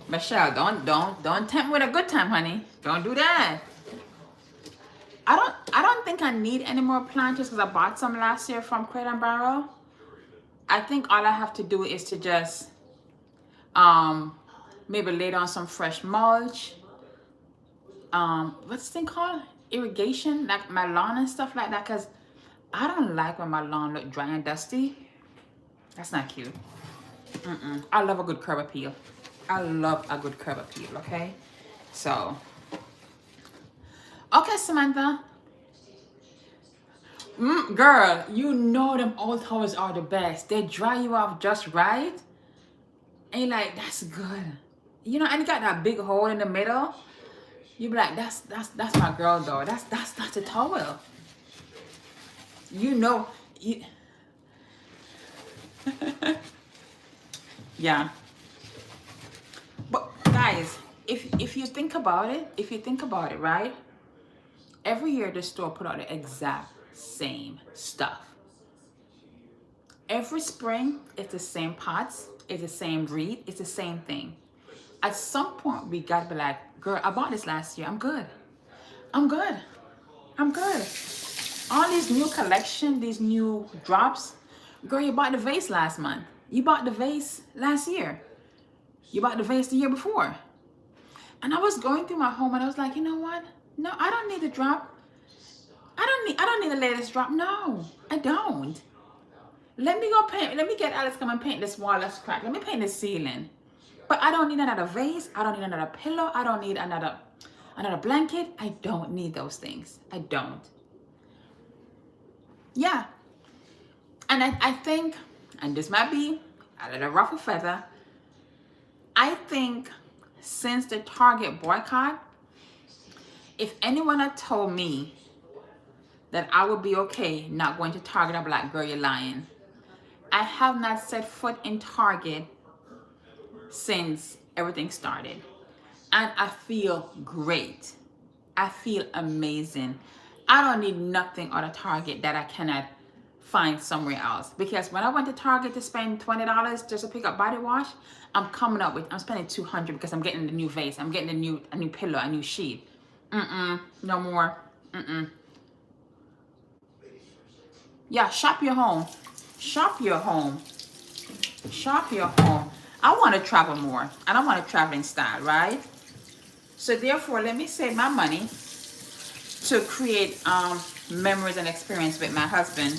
Michelle, don't tempt me with a good time, honey. Don't do that. I don't think I need any more planters, because I bought some last year from Crate and Barrel. I think all I have to do is to just maybe lay down some fresh mulch what's this thing called? Irrigation, like my lawn and stuff like that. Cause I don't like when my lawn look dry and dusty. That's not cute. I love a good curb appeal. I love a good curb appeal. Okay, so okay, Samantha. Girl, you know them old towels are the best. They dry you off just right. And you're like, that's good. You know, and you got that big hole in the middle. You be like, that's my girl though. That's a towel. You know, yeah. But guys, if you think about it, right? Every year the store put out the exact same stuff. Every spring, it's the same pots, it's the same breed, it's the same thing. At some point, we gotta be like, girl, I bought this last year. I'm good. I'm good. I'm good. All these new collection, these new drops. Girl, you bought the vase last month. You bought the vase last year. You bought the vase the year before. And I was going through my home and I was like, you know what? No, I don't need the drop. I don't need the latest drop. No, I don't. Let me go paint. Let me get Alex come and paint this wall that's cracked. Let me paint the ceiling. But I don't need another vase. I don't need another pillow. I don't need another blanket. I don't need those things. I don't. Yeah. And I think, and this might be a little ruffle feather, I think since the Target boycott, if anyone had told me that I would be okay not going to Target, I'd be like, girl, you're lying. I have not set foot in Target since everything started. And I feel great. I feel amazing. I don't need nothing out of Target that I cannot find somewhere else. Because when I went to Target to spend $20 just to pick up body wash, I'm spending $200 because I'm getting the new vase. I'm getting a new pillow, a new sheet. No more. Yeah, shop your home. Shop your home. Shop your home. I want to travel more. I don't want to travel in style, right? So therefore, let me save my money to create memories and experience with my husband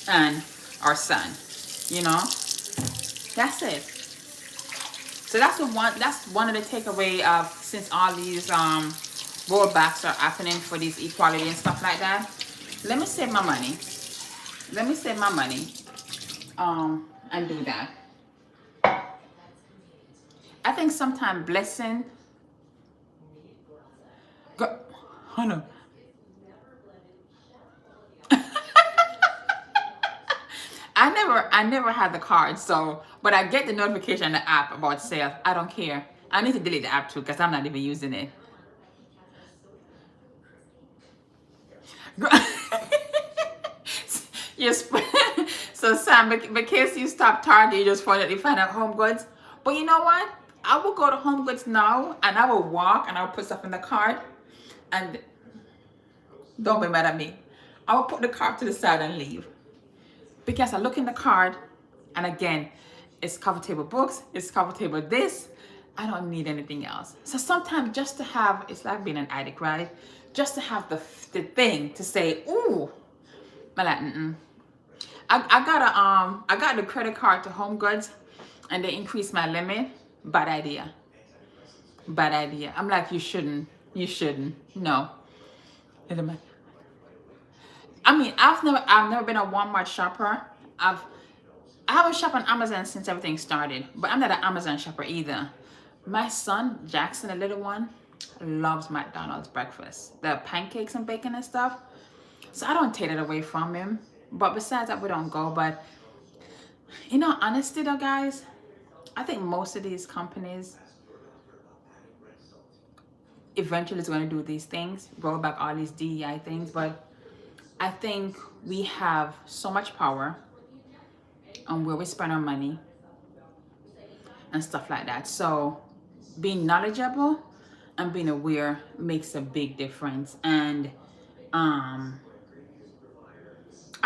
and our son. You know, that's it. So that's one of the takeaway of, since all these rollbacks are happening for these equality and stuff like that. Let me save my money. Let me save my money and do that. I think sometimes blessing. Hold on. I never had the card, so, but I get the notification on the app about sale. I don't care. I need to delete the app too because I'm not even using it. Yes. So Sam, because you stop Target, you just finally find out Home Goods. But you know what? I will go to Home Goods now and I will walk and I'll put stuff in the cart. And don't be mad at me. I will put the cart to the side and leave. Because I look in the cart and again, it's cover table books, it's cover table this. I don't need anything else. So sometimes just to have, it's like being an addict, right? Just to have the thing to say, ooh, I'm like, I got the credit card to Home Goods and they increased my limit. Bad idea. Bad idea. I'm like, you shouldn't. No. I mean, I've never been a Walmart shopper. I haven't shopped on Amazon since everything started, but I'm not an Amazon shopper either. My son, Jackson, the little one, loves McDonald's breakfast. The pancakes and bacon and stuff. So I don't take it away from him. But besides that, we don't go. But, you know, honestly though, guys, I think most of these companies eventually is going to do these things, roll back all these DEI things. But I think we have so much power on where we spend our money and stuff like that. So being knowledgeable and being aware makes a big difference. And I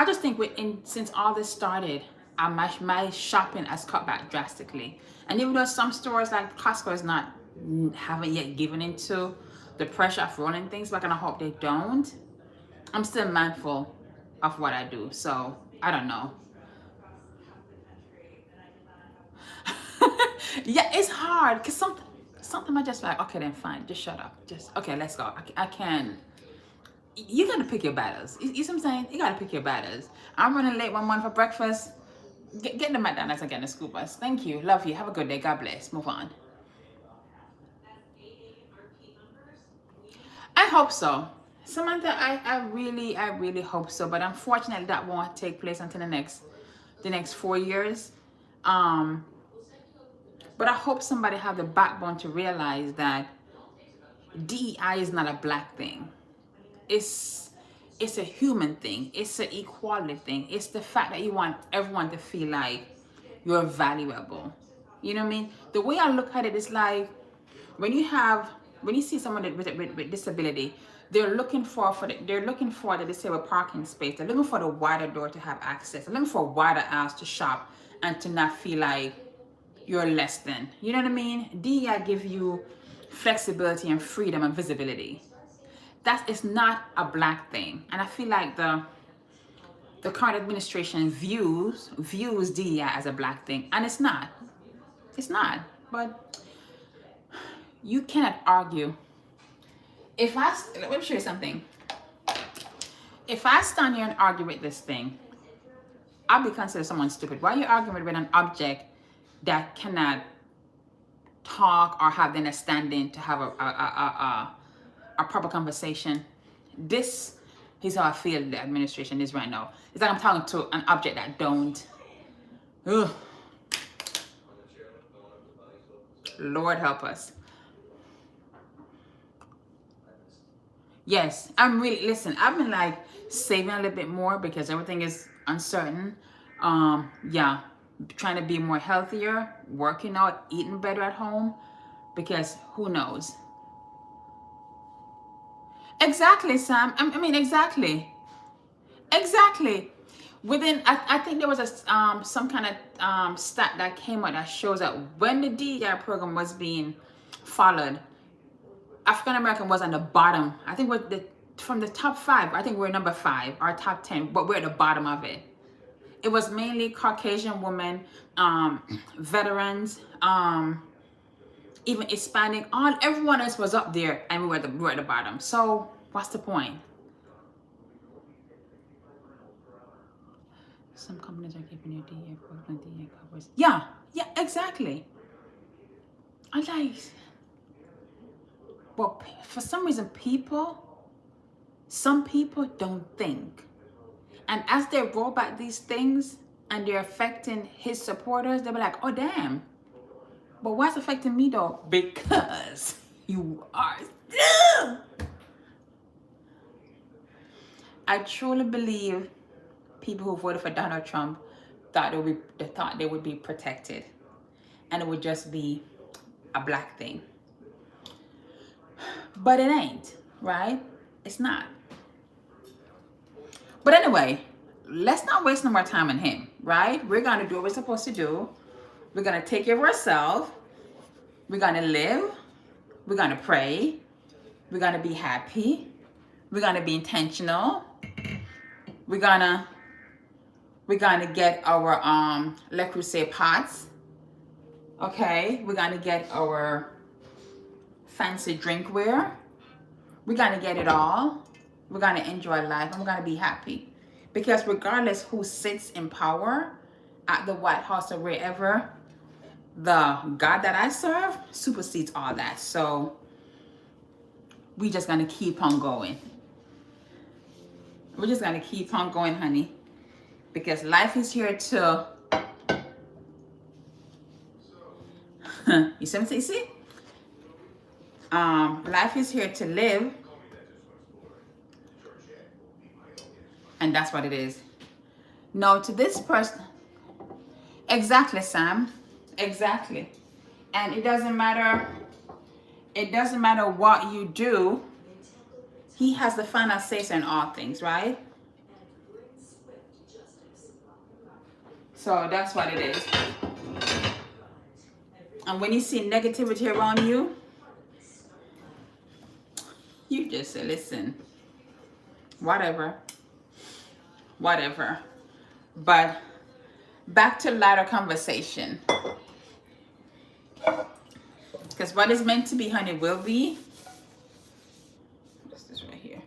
just think since all this started, my shopping has cut back drastically. And even though some stores like Costco haven't yet given into the pressure of running things back, and I hope they don't. I'm still mindful of what I do, so I don't know. Yeah, it's hard because something I just like, okay, then fine, just shut up, just okay, let's go. I can't. You gotta pick your battles. You see what I'm saying? You gotta pick your battles. I'm running late one morning for breakfast. Get the McDonald's and get the school bus. Thank you, love you, have a good day, God bless. Move on. I hope so, Samantha. I really hope so. But unfortunately, that won't take place until the next 4 years. But I hope somebody have the backbone to realize that DEI is not a black thing. It's a human thing. It's an equality thing. It's the fact that you want everyone to feel like you're valuable. You know what I mean? The way I look at it is like when you see someone with disability, they're looking for the disabled parking space. They're looking for the wider door to have access. They're looking for wider aisles to shop and to not feel like you're less than. You know what I mean? DEI give you flexibility and freedom and visibility. That is not a black thing. And I feel like the current administration views DEI as a black thing. And it's not. It's not. But you cannot argue. Let me show you something. If I stand here and argue with this thing, I'll be considered someone stupid. Why are you arguing with an object that cannot talk or have the understanding to have a proper conversation? This is how I feel the administration is right now. It's like I'm talking to an object that don't. Ugh. Lord help us. Yes, I've been like saving a little bit more because everything is uncertain. Yeah, trying to be more healthier, working out, eating better at home, because who knows? Exactly, Sam. I mean, exactly. Within, I think there was some kind of stat that came out that shows that when the DEI program was being followed, African American was on the bottom. I think from the top 5, I think we're number 5, or top 10, but we're at the bottom of it. It was mainly Caucasian women, veterans, even Hispanic. Everyone else was up there, and we were at the bottom. So what's the point? Some companies are keeping your DEI program, DEI covers. Yeah, exactly. I like. Well, for some reason, some people don't think. And as they roll back these things and they're affecting his supporters, they'll be like, oh, damn. But what's affecting me, though? Because you are. I truly believe people who voted for Donald Trump thought they would be protected. And it would just be a black thing. But it ain't, right? It's not. But anyway, let's not waste no more time on him, right? We're going to do what we're supposed to do. We're going to take care of ourselves. We're going to live. We're going to pray. We're going to be happy. We're going to be intentional. We're going to get our Le Creuset pots. Okay? We're going to get our fancy drinkware. We're going to get it all. We're going to enjoy life, and we're going to be happy. Because regardless who sits in power at the White House or wherever, the God that I serve supersedes all that. So we just going to keep on going. We're just going to keep on going, honey. Because life is here to... You see? Life is here to live. And that's what it is. No, to this person. Exactly, Sam. Exactly. And it doesn't matter. It doesn't matter what you do. He has the final say in all things, right? So that's what it is. And when you see negativity around you, You just say, listen, whatever. But back to lighter conversation. Because what is meant to be, honey, will be. What's this right here?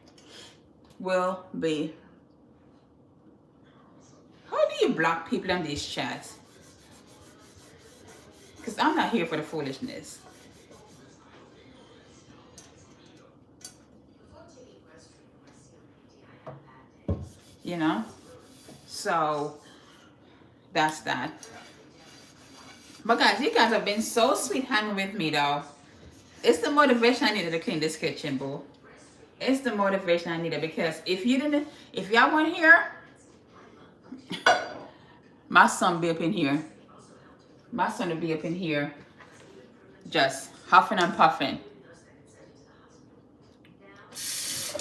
Will be. How do you block people on these chats? Because I'm not here for the foolishness. You know? So, that's that. But guys, you guys have been so sweet hanging with me though. It's the motivation I needed to clean this kitchen, boo. It's the motivation I needed, because if y'all weren't here, my son be up in here. My son will be up in here just huffing and puffing.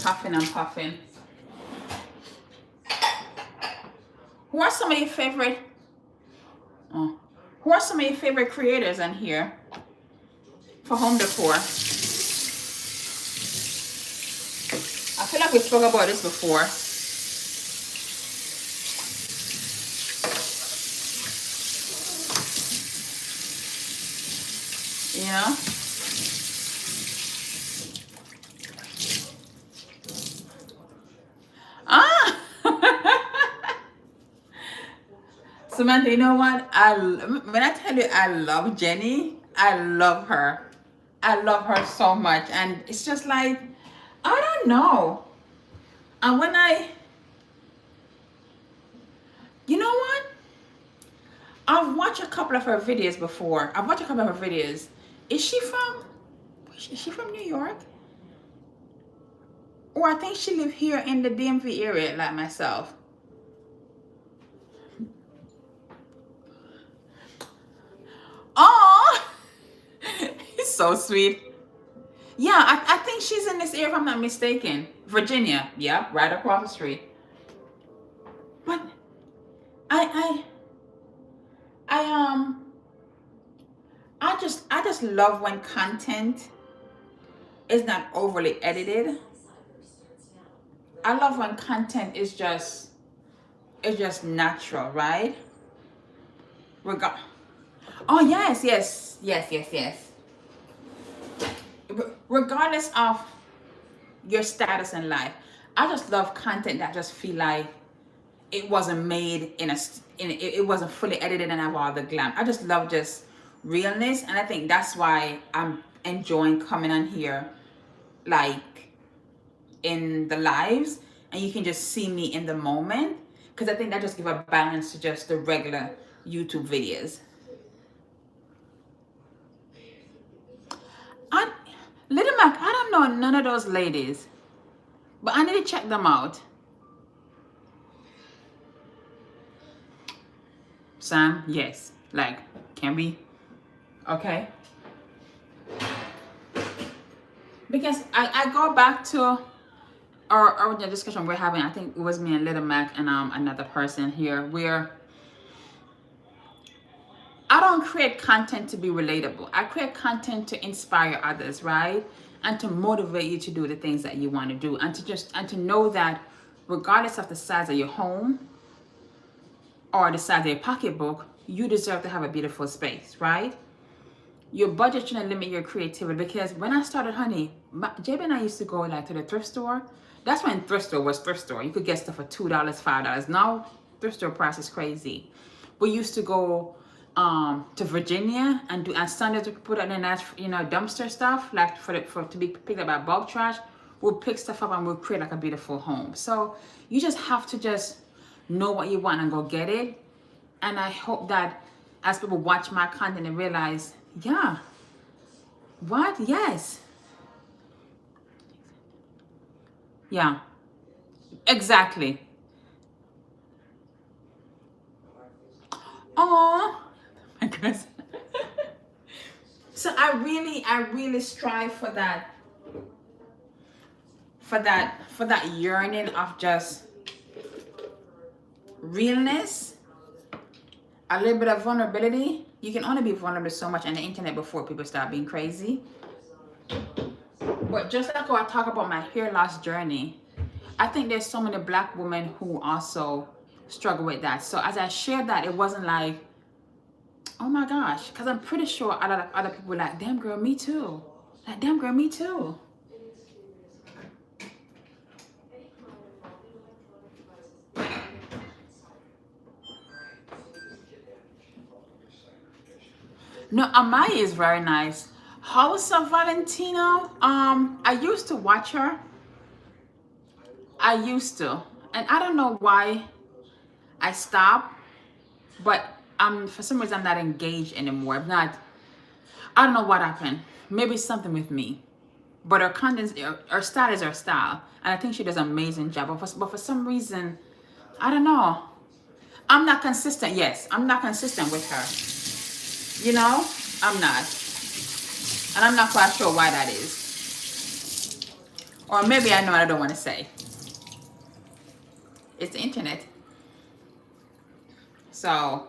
Huffing and puffing. Who are some of your favorite creators on here for home decor? I feel like we spoke about this before. You know? Ah! Samantha, you know what? When I tell you I love Jenny, I love her. I love her so much. And it's just like, I don't know. And when you know what? I've watched a couple of her videos before. Is she from New York? Or I think she lives here in the DMV area like myself. Oh, he's so sweet. Yeah, I think she's in this area if I'm not mistaken. Virginia, yeah, right across the street. But I just love when content is not overly edited. I love when content is just natural, right? Oh yes. Regardless of your status in life, I just love content that just feel like it wasn't made it wasn't fully edited and have all the glam. I just love just realness, and I think that's why I'm enjoying coming on here, like in the lives, and you can just see me in the moment, because I think that just give a balance to just the regular YouTube videos. Little Mac, I don't know none of those ladies, but I need to check them out. Sam, yes, like, can we? Okay. Because I go back to our original discussion we're having. I think it was me and Little Mac and another person here, where I don't create content to be relatable. I create content to inspire others, right? And to motivate you to do the things that you want to do, and to know that regardless of the size of your home or the size of your pocketbook, you deserve to have a beautiful space, right? Your budget shouldn't limit your creativity, because when I started, honey, JB and I used to go like to the thrift store. That's when thrift store was thrift store. You could get stuff for $2, $5. Now thrift store price is crazy. We used to go to Virginia and Sundays we could put it in that, dumpster stuff, like to be picked up by bulk trash. We'll pick stuff up and we'll create like a beautiful home. So you just have to just know what you want and go get it. And I hope that as people watch my content and realize, yeah, what? Yes. Yeah, exactly. Oh my goodness. So I really strive for that yearning of just realness, a little bit of vulnerability. You can only be vulnerable so much on the internet before people start being crazy. But just like how I talk about my hair loss journey, I think there's so many black women who also struggle with that. So as I shared that, it wasn't like, oh my gosh, because I'm pretty sure a lot of other people were like, damn girl, me too. Like, damn girl, me too. No, Amaya is very nice. House of Valentino. I used to watch her. I used to. And I don't know why I stopped. But for some reason I'm not engaged anymore. I don't know what happened. Maybe something with me. But her content, her style is her style. And I think she does an amazing job. But for some reason, I don't know. I'm not consistent. Yes, I'm not consistent with her. You know, I'm not. And I'm not quite sure why that is. Or maybe I know what I don't want to say. It's the internet. So.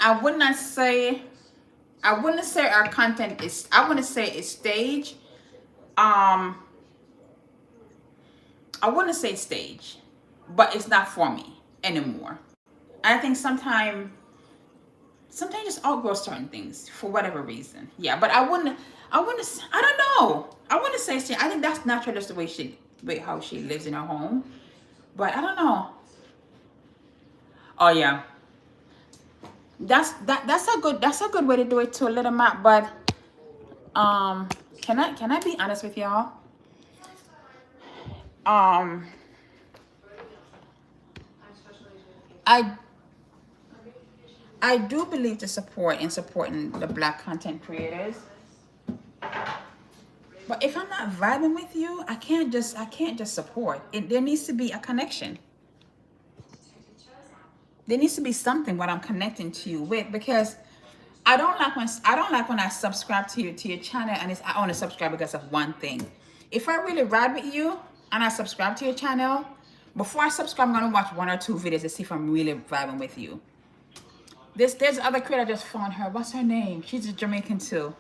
I wouldn't say our content is, I wouldn't say it's stage. I wouldn't say stage, but it's not for me anymore. I think sometimes just outgrow certain things for whatever reason. Yeah, but I don't know. I wouldn't say stage. I think that's natural, just the way how she lives in her home. But I don't know. Oh yeah. That's a good way to do it too, Little Matt. But can I be honest with y'all? I do believe to support in supporting the black content creators. But if I'm not vibing with you, I can't just support. There needs to be a connection. There needs to be something what I'm connecting to you with, because I don't like when I subscribe to your channel and I only subscribe because of one thing. If I really ride with you and I subscribe to your channel, before I subscribe, I'm gonna watch 1 or 2 videos to see if I'm really vibing with you. There's other creator, I just found her. What's her name? She's a Jamaican too.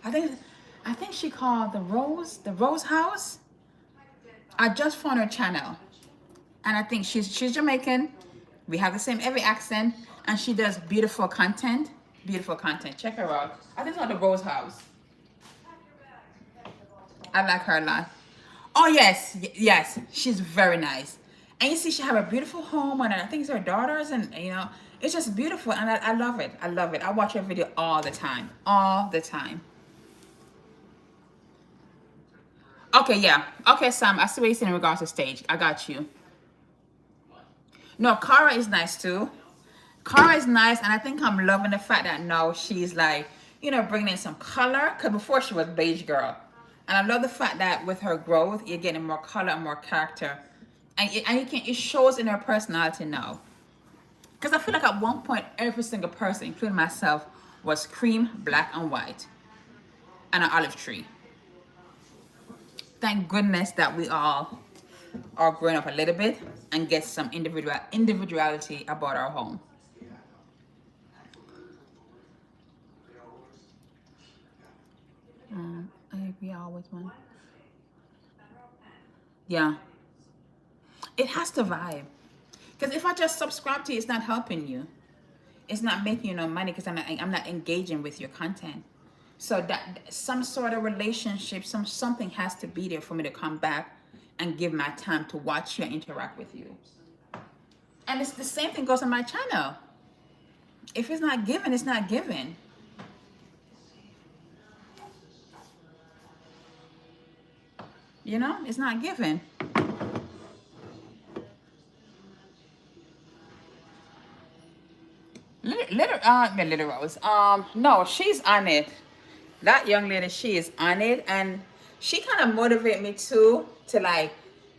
I think she called the Rose House. I just found her channel, and I think she's Jamaican. We have the same every accent, and she does beautiful content. Beautiful content. Check her out. I think it's called the Rose House. I like her a lot. Oh yes, she's very nice. And you see, she have a beautiful home, and I think it's her daughters, and you know, it's just beautiful, and I love it. I love it. I watch her video all the time. Okay, yeah. Okay, Sam, I see what you're saying in regards to stage. I got you. No, Cara is nice too. Cara is nice, and I think I'm loving the fact that now she's like, you know, bringing in some color, because before she was beige girl. And I love the fact that with her growth, you're getting more color and more character. And it shows in her personality now. Because I feel like at one point, every single person, including myself, was cream, black, and white. And an olive tree. Thank goodness that we all are growing up a little bit and get some individuality about our home. I agree always one. Yeah. It has to vibe. Because if I just subscribe to you, it's not helping you. It's not making you no money because I'm not engaging with your content. So that some sort of relationship, something has to be there for me to come back and give my time to watch you and interact with you. And it's the same thing goes on my channel. If it's not given, it's not given. You know, it's not given. Little Rose. No, she's on it. That young lady, she is on it, and she kind of motivate me too to like,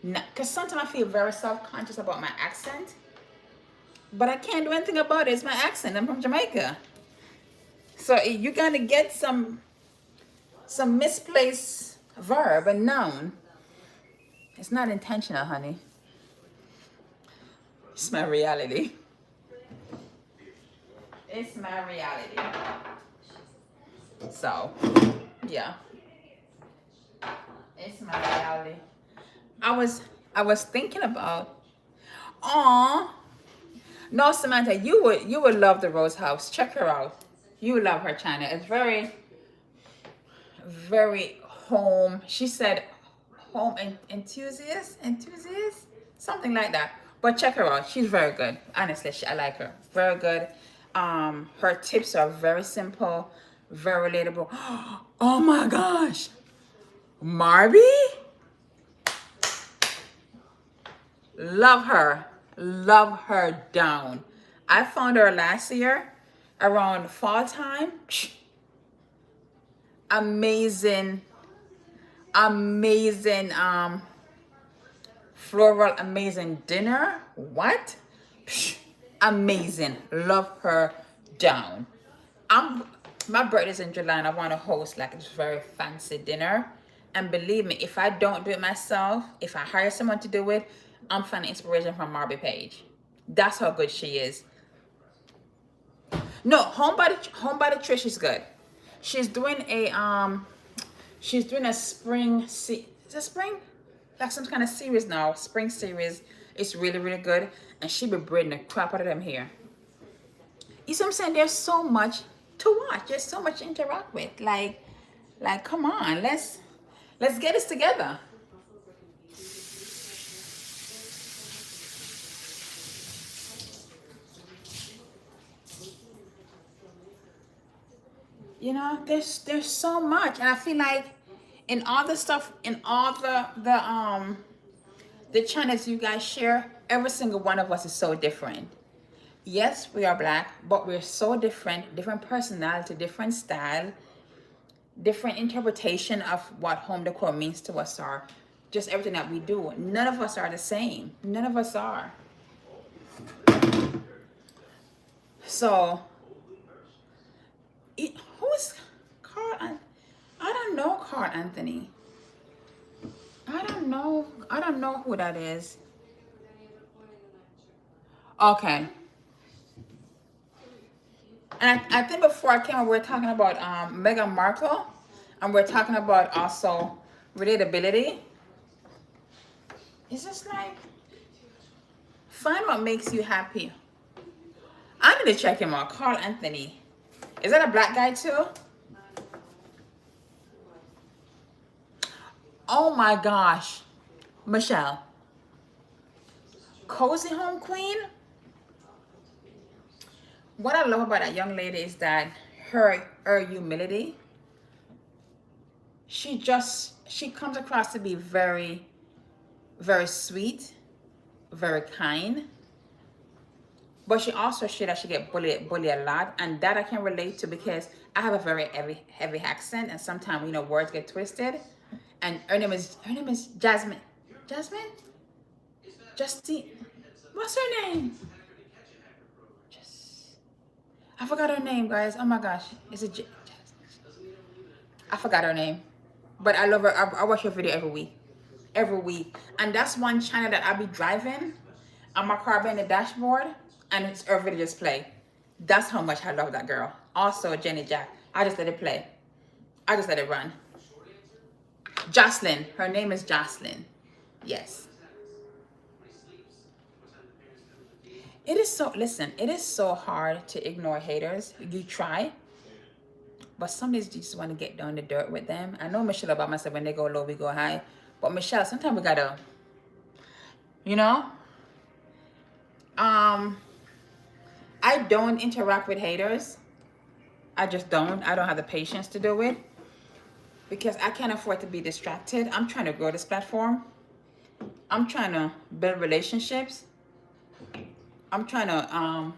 because sometimes I feel very self-conscious about my accent, but I can't do anything about it. It's my accent. I'm from Jamaica, so you're gonna get some misplaced verb and noun. It's not intentional, honey. It's my reality. It's my reality. So, yeah. It's my reality. I was thinking about, aw, no, Samantha, you would love the Rose House. Check her out. You would love her channel. It's very, very home. She said home enthusiast, something like that. But check her out. She's very good. Honestly, I like her. Very good. Her tips are very simple, very relatable. Oh my gosh, Marby, love her down. I found her last year around fall time. Amazing floral, amazing dinner. What? Amazing. Love her down. My birthday's in July and I want to host like this very fancy dinner. And believe me, if I don't do it myself, if I hire someone to do it, I'm finding inspiration from Marby Page. That's how good she is. No, Home by the Trish is good. She's doing a spring is it spring? Like some kind of series now. Spring series. It's really, really good. And she be braiding the crap out of them here. You see what I'm saying? There's so much to watch. There's so much to interact with. Like come on, let's get this together. You know, there's so much, and I feel like in all the stuff, in all the channels you guys share, every single one of us is so different. Yes, we are black, but we're so different personality, different style, different interpretation of what home decor means to us, or just everything that we do. None of us are the same. None of us are. So, who's Carl? I don't know Carl Anthony. I don't know who that is. Okay. And I think before I came, we were talking about Meghan Markle, and we're talking about also relatability. It's just like, find what makes you happy. I need to check him out. Carl Anthony. Is that a black guy too? Oh my gosh. Michelle. Cozy Home Queen. What I love about that young lady is that her humility. She comes across to be very, very sweet, very kind. But she also shared that she get bullied a lot, and that I can relate to because I have a very heavy accent, and sometimes words get twisted. And her name is Jasmine. Justine. What's her name? I forgot her name, guys. Oh my gosh, is it? I forgot her name, but I love her. I watch her video every week, and that's one channel that I be driving on my car, in the dashboard. And it's her video just play. That's how much I love that girl. Also, Jenny Jack. I just let it play. I just let it run. Jocelyn. Her name is Jocelyn. Yes. It is so hard to ignore haters. You try. But some days you just want to get down the dirt with them. I know Michelle Obama said when they go low, we go high. But Michelle, sometimes we gotta, I don't interact with haters. I just don't. I don't have the patience to do it because I can't afford to be distracted. I'm trying to grow this platform. I'm trying to build relationships. I'm trying to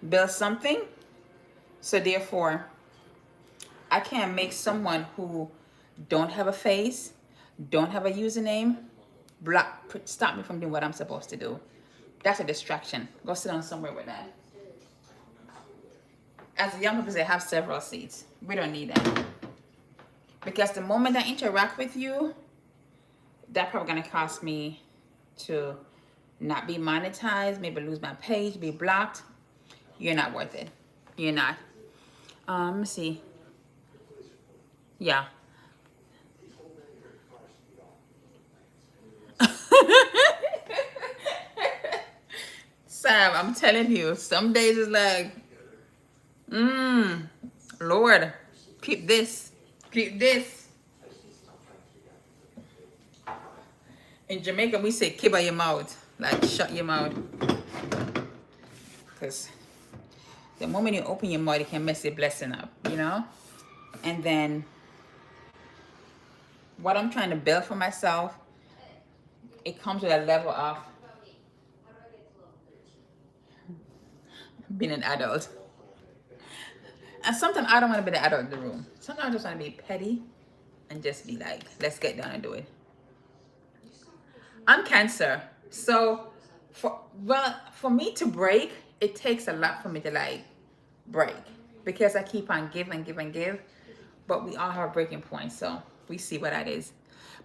build something. So therefore, I can't make someone who don't have a face, don't have a username, stop me from doing what I'm supposed to do. That's a distraction. Go sit down somewhere with that. As the young people say, have several seats. We don't need that. Because the moment I interact with you, that's probably going to cost me to not be monetized, maybe lose my page, be blocked. You're not worth it. You're not. Let me see. Yeah. Sam, I'm telling you, some days it's like, Lord, keep this. Keep this. In Jamaica, we say, keep your mouth. Like, shut your mouth. Because the moment you open your mouth, it can mess your blessing up, you know? And then, what I'm trying to build for myself, it comes with a level of being an adult. And sometimes I don't want to be the adult in the room. Sometimes I just want to be petty and just be like, let's get down and do it. I'm Cancer. So for me to break, it takes a lot for me to like break. Because I keep on give and give and give. But we all have a breaking point. So we see what that is.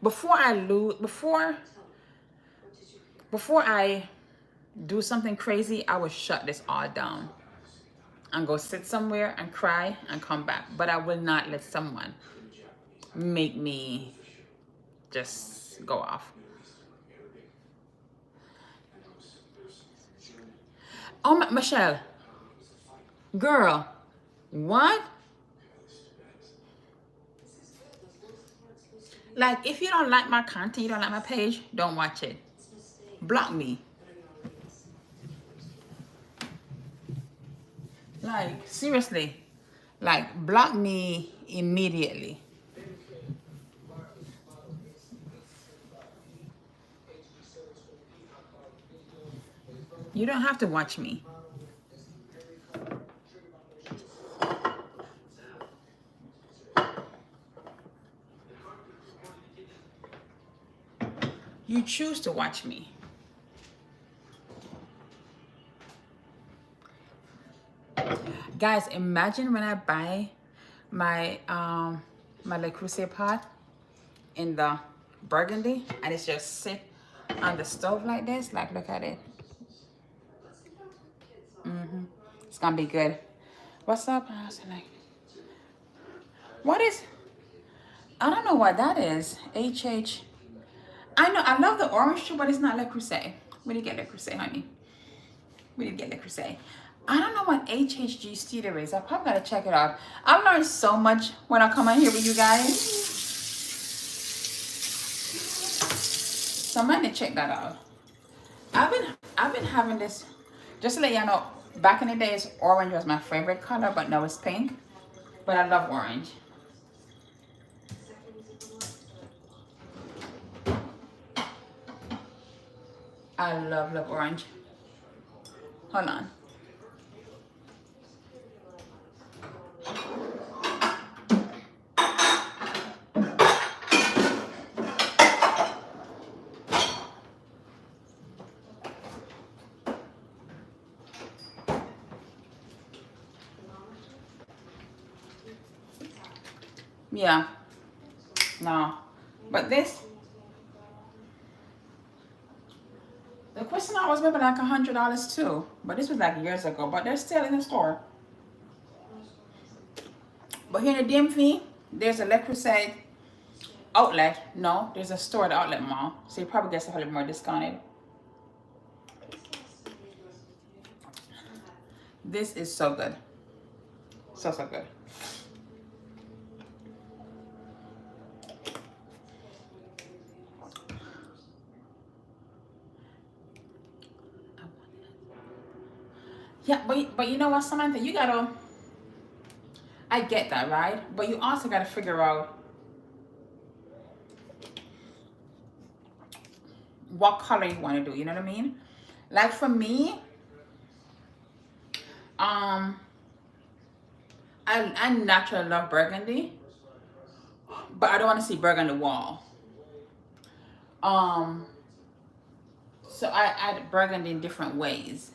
Before I do something crazy, I will shut this all down and go sit somewhere and cry and come back. But I will not let someone make me just go off. Oh, Michelle. Girl. What? Like, if you don't like my content, you don't like my page, don't watch it. Block me. Like, seriously. Like, block me immediately. You don't have to watch me. You choose to watch me. Guys, imagine when I buy my my Le Creuset pot in the burgundy and it's just sit on the stove like this. Like, look at it. It's gonna be good. What's up? I was like, what is? I don't know what that is. HH. I know. I love the orange too, but it's not Le Creuset. We did get Le Creuset, honey. We did get Le Creuset. I don't know what HHG Cedar is. I probably gotta check it out. I've learned so much when I come in here with you guys. So I'm gonna check that out. I've been having this, just to let y'all know, back in the days, orange was my favorite color, but now it's pink. But I love orange. I love orange. Hold on. Yeah. No. But this, the Cuisinart was maybe like $100 too. But this was like years ago. But they're still in the store. But here in the DMV, there's a Le Creuset outlet. No, there's a store at the outlet mall. So you probably get a little more discounted. This is so good. So good. Yeah, but you know what, Samantha? You gotta, I get that, right? But you also gotta figure out what color you want to do. You know what I mean? Like for me, I naturally love burgundy, but I don't want to see burgundy wall. So I add burgundy in different ways,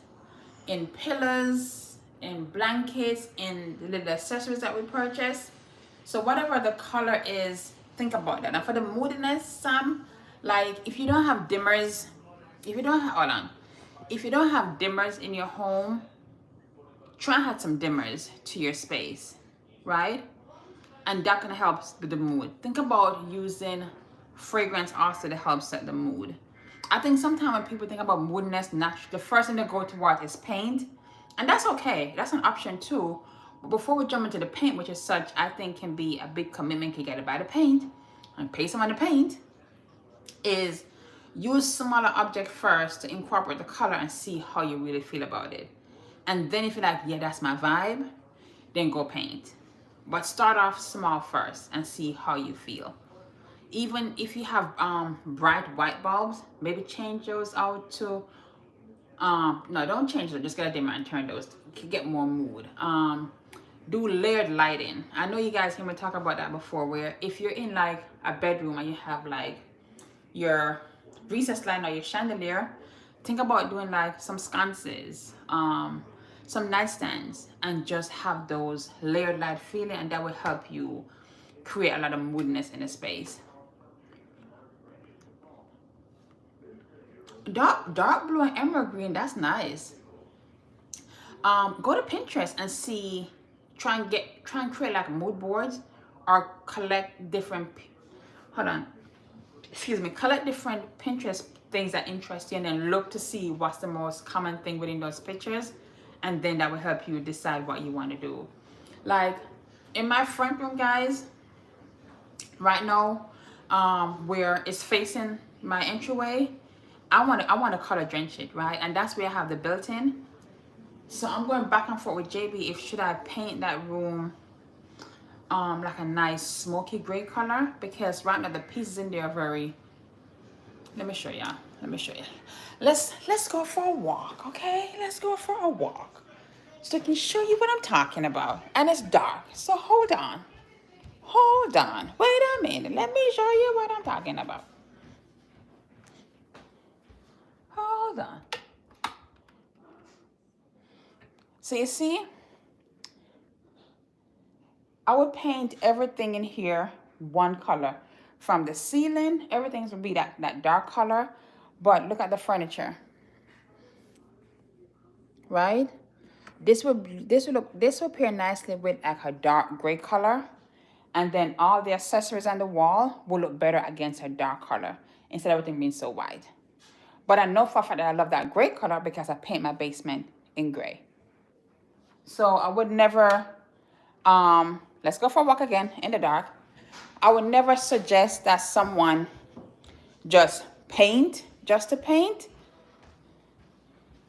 in pillows, in blankets, in the little accessories that we purchase. So whatever the color is, think about that. Now for the moodiness, Sam, like if you don't have dimmers if you don't have, hold on, if you don't have dimmers in your home, try and add some dimmers to your space, right? And that can help with the mood. Think about using fragrance also to help set the mood. I think sometimes when people think about moodiness, the first thing they go towards is paint. And that's okay. That's an option too. But before we jump into the paint, which is such, I think can be a big commitment, you gotta buy the paint and pay someone to paint, is use smaller object first to incorporate the color and see how you really feel about it. And then if you're like, yeah, that's my vibe, then go paint. But start off small first and see how you feel. Even if you have bright white bulbs, maybe change those out to, no, don't change them, just get a dimmer and turn those to get more mood. Do layered lighting. I know you guys hear me talk about that before, where if you're in like a bedroom and you have like your recess light or your chandelier, think about doing like some sconces, some nightstands, and just have those layered light feeling, and that will help you create a lot of moodiness in the space. Dark blue and emerald green, that's nice. Go to Pinterest and see, try and create like mood boards, or collect different, collect different Pinterest things that interest you, and then look to see what's the most common thing within those pictures, and then that will help you decide what you want to do. Like in my front room, guys, right now, where it's facing my entryway, I want to color drench it, right? And that's where I have the built-in. So I'm going back and forth with JB if should I paint that room like a nice smoky gray color, because right now the pieces in there are very, let me show you. Let's go for a walk, okay? Let's go for a walk so I can show you what I'm talking about. And it's dark, so hold on, wait a minute, let me show you what I'm talking about. Hold on. So you see, I would paint everything in here one color. From the ceiling, everything's will be that dark color. But look at the furniture, right? This will pair nicely with like a dark gray color, and then all the accessories on the wall will look better against a dark color instead of everything being so white. But I know for a fact that I love that gray color because I paint my basement in gray. So I would never, let's go for a walk again in the dark. I would never suggest that someone just paint just to paint,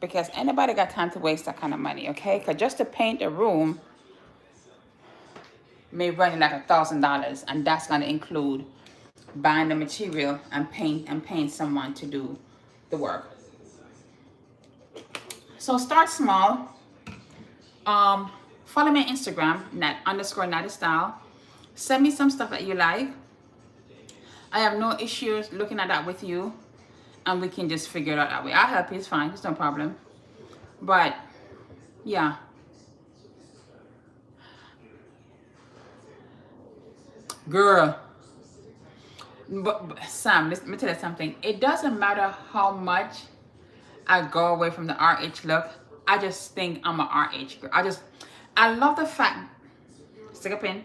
because anybody got time to waste that kind of money, okay? Because just to paint a room may run you like $1,000, and that's going to include buying the material and paying someone to do the work. So start small. Follow me on Instagram, _NattyStyle. Send me some stuff that you like. I have no issues looking at that with you, and we can just figure it out that way. I'll help you, it's fine, it's no problem. But yeah, girl, but Sam, let me tell you something. It doesn't matter how much I go away from the RH look. I just think I'm an RH girl. I love the fact, stick a pin.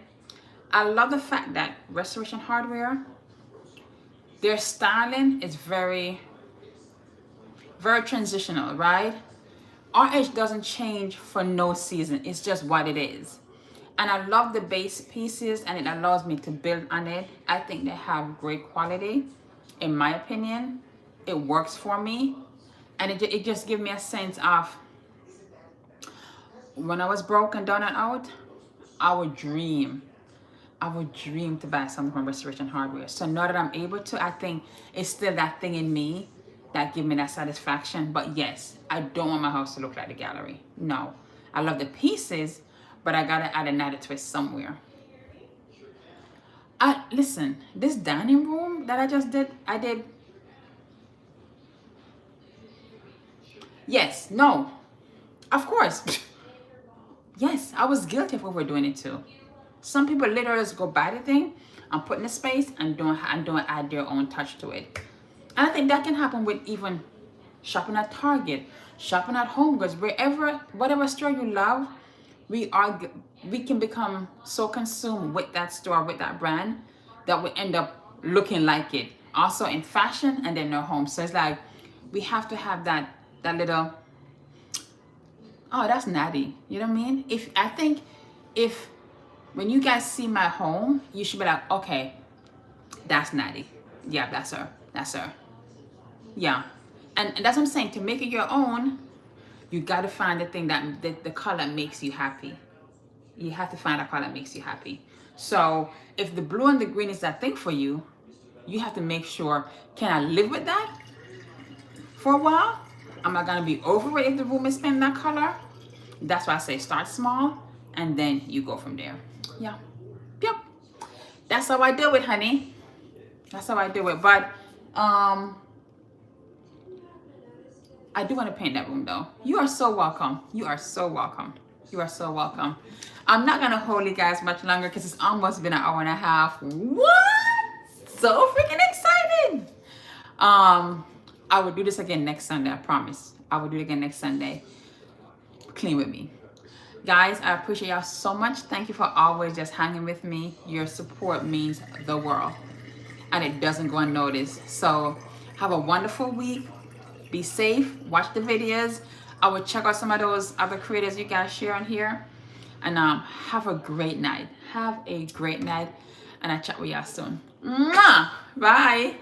I love the fact that Restoration Hardware, their styling is very, very transitional, right? RH doesn't change for no season. It's just what it is. And I love the base pieces, and it allows me to build on it. I think they have great quality. In my opinion, it works for me. And it just gives me a sense of, when I was broke and down and out, I would dream to buy something from Restoration Hardware. So now that I'm able to, I think it's still that thing in me that gives me that satisfaction. But yes, I don't want my house to look like the gallery. No, I love the pieces, but I gotta add another twist somewhere. Listen, this dining room that I just did, yes, no, of course. Yes, I was guilty of overdoing it too. Some people literally just go buy the thing and put in the space and don't add their own touch to it. And I think that can happen with even shopping at Target, shopping at Home Goods, wherever, whatever store you love, we can become so consumed with that store, with that brand, that we end up looking like it. Also in fashion and then our home. So it's like we have to have that little, oh, that's natty. You know what I mean? I think when you guys see my home, you should be like, okay, that's natty. Yeah, that's her. That's her. Yeah. And that's what I'm saying. To make it your own, you got to find the thing that the color makes you happy. You have to find a color that makes you happy. So if the blue and the green is that thing for you, you have to make sure, can I live with that for a while? Am I going to be over it if the room is painted that color? That's why I say start small and then you go from there. Yeah. Yep. That's how I do it, honey. That's how I do it. But I do want to paint that room though. You are so welcome. You are so welcome. You are so welcome. I'm not gonna hold you guys much longer because it's almost been an hour and a half. What? So freaking excited. I will do this again next Sunday, I promise. I will do it again next Sunday. Clean with me. Guys, I appreciate y'all so much. Thank you for always just hanging with me. Your support means the world. And it doesn't go unnoticed. So have a wonderful week. Be safe. Watch the videos. I will check out some of those other creators you guys share on here. And have a great night. Have a great night. And I'll chat with y'all soon. Mwah! Bye.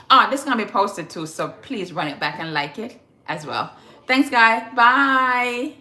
Oh, this is going to be posted too. So please run it back and like it as well. Thanks, guys. Bye.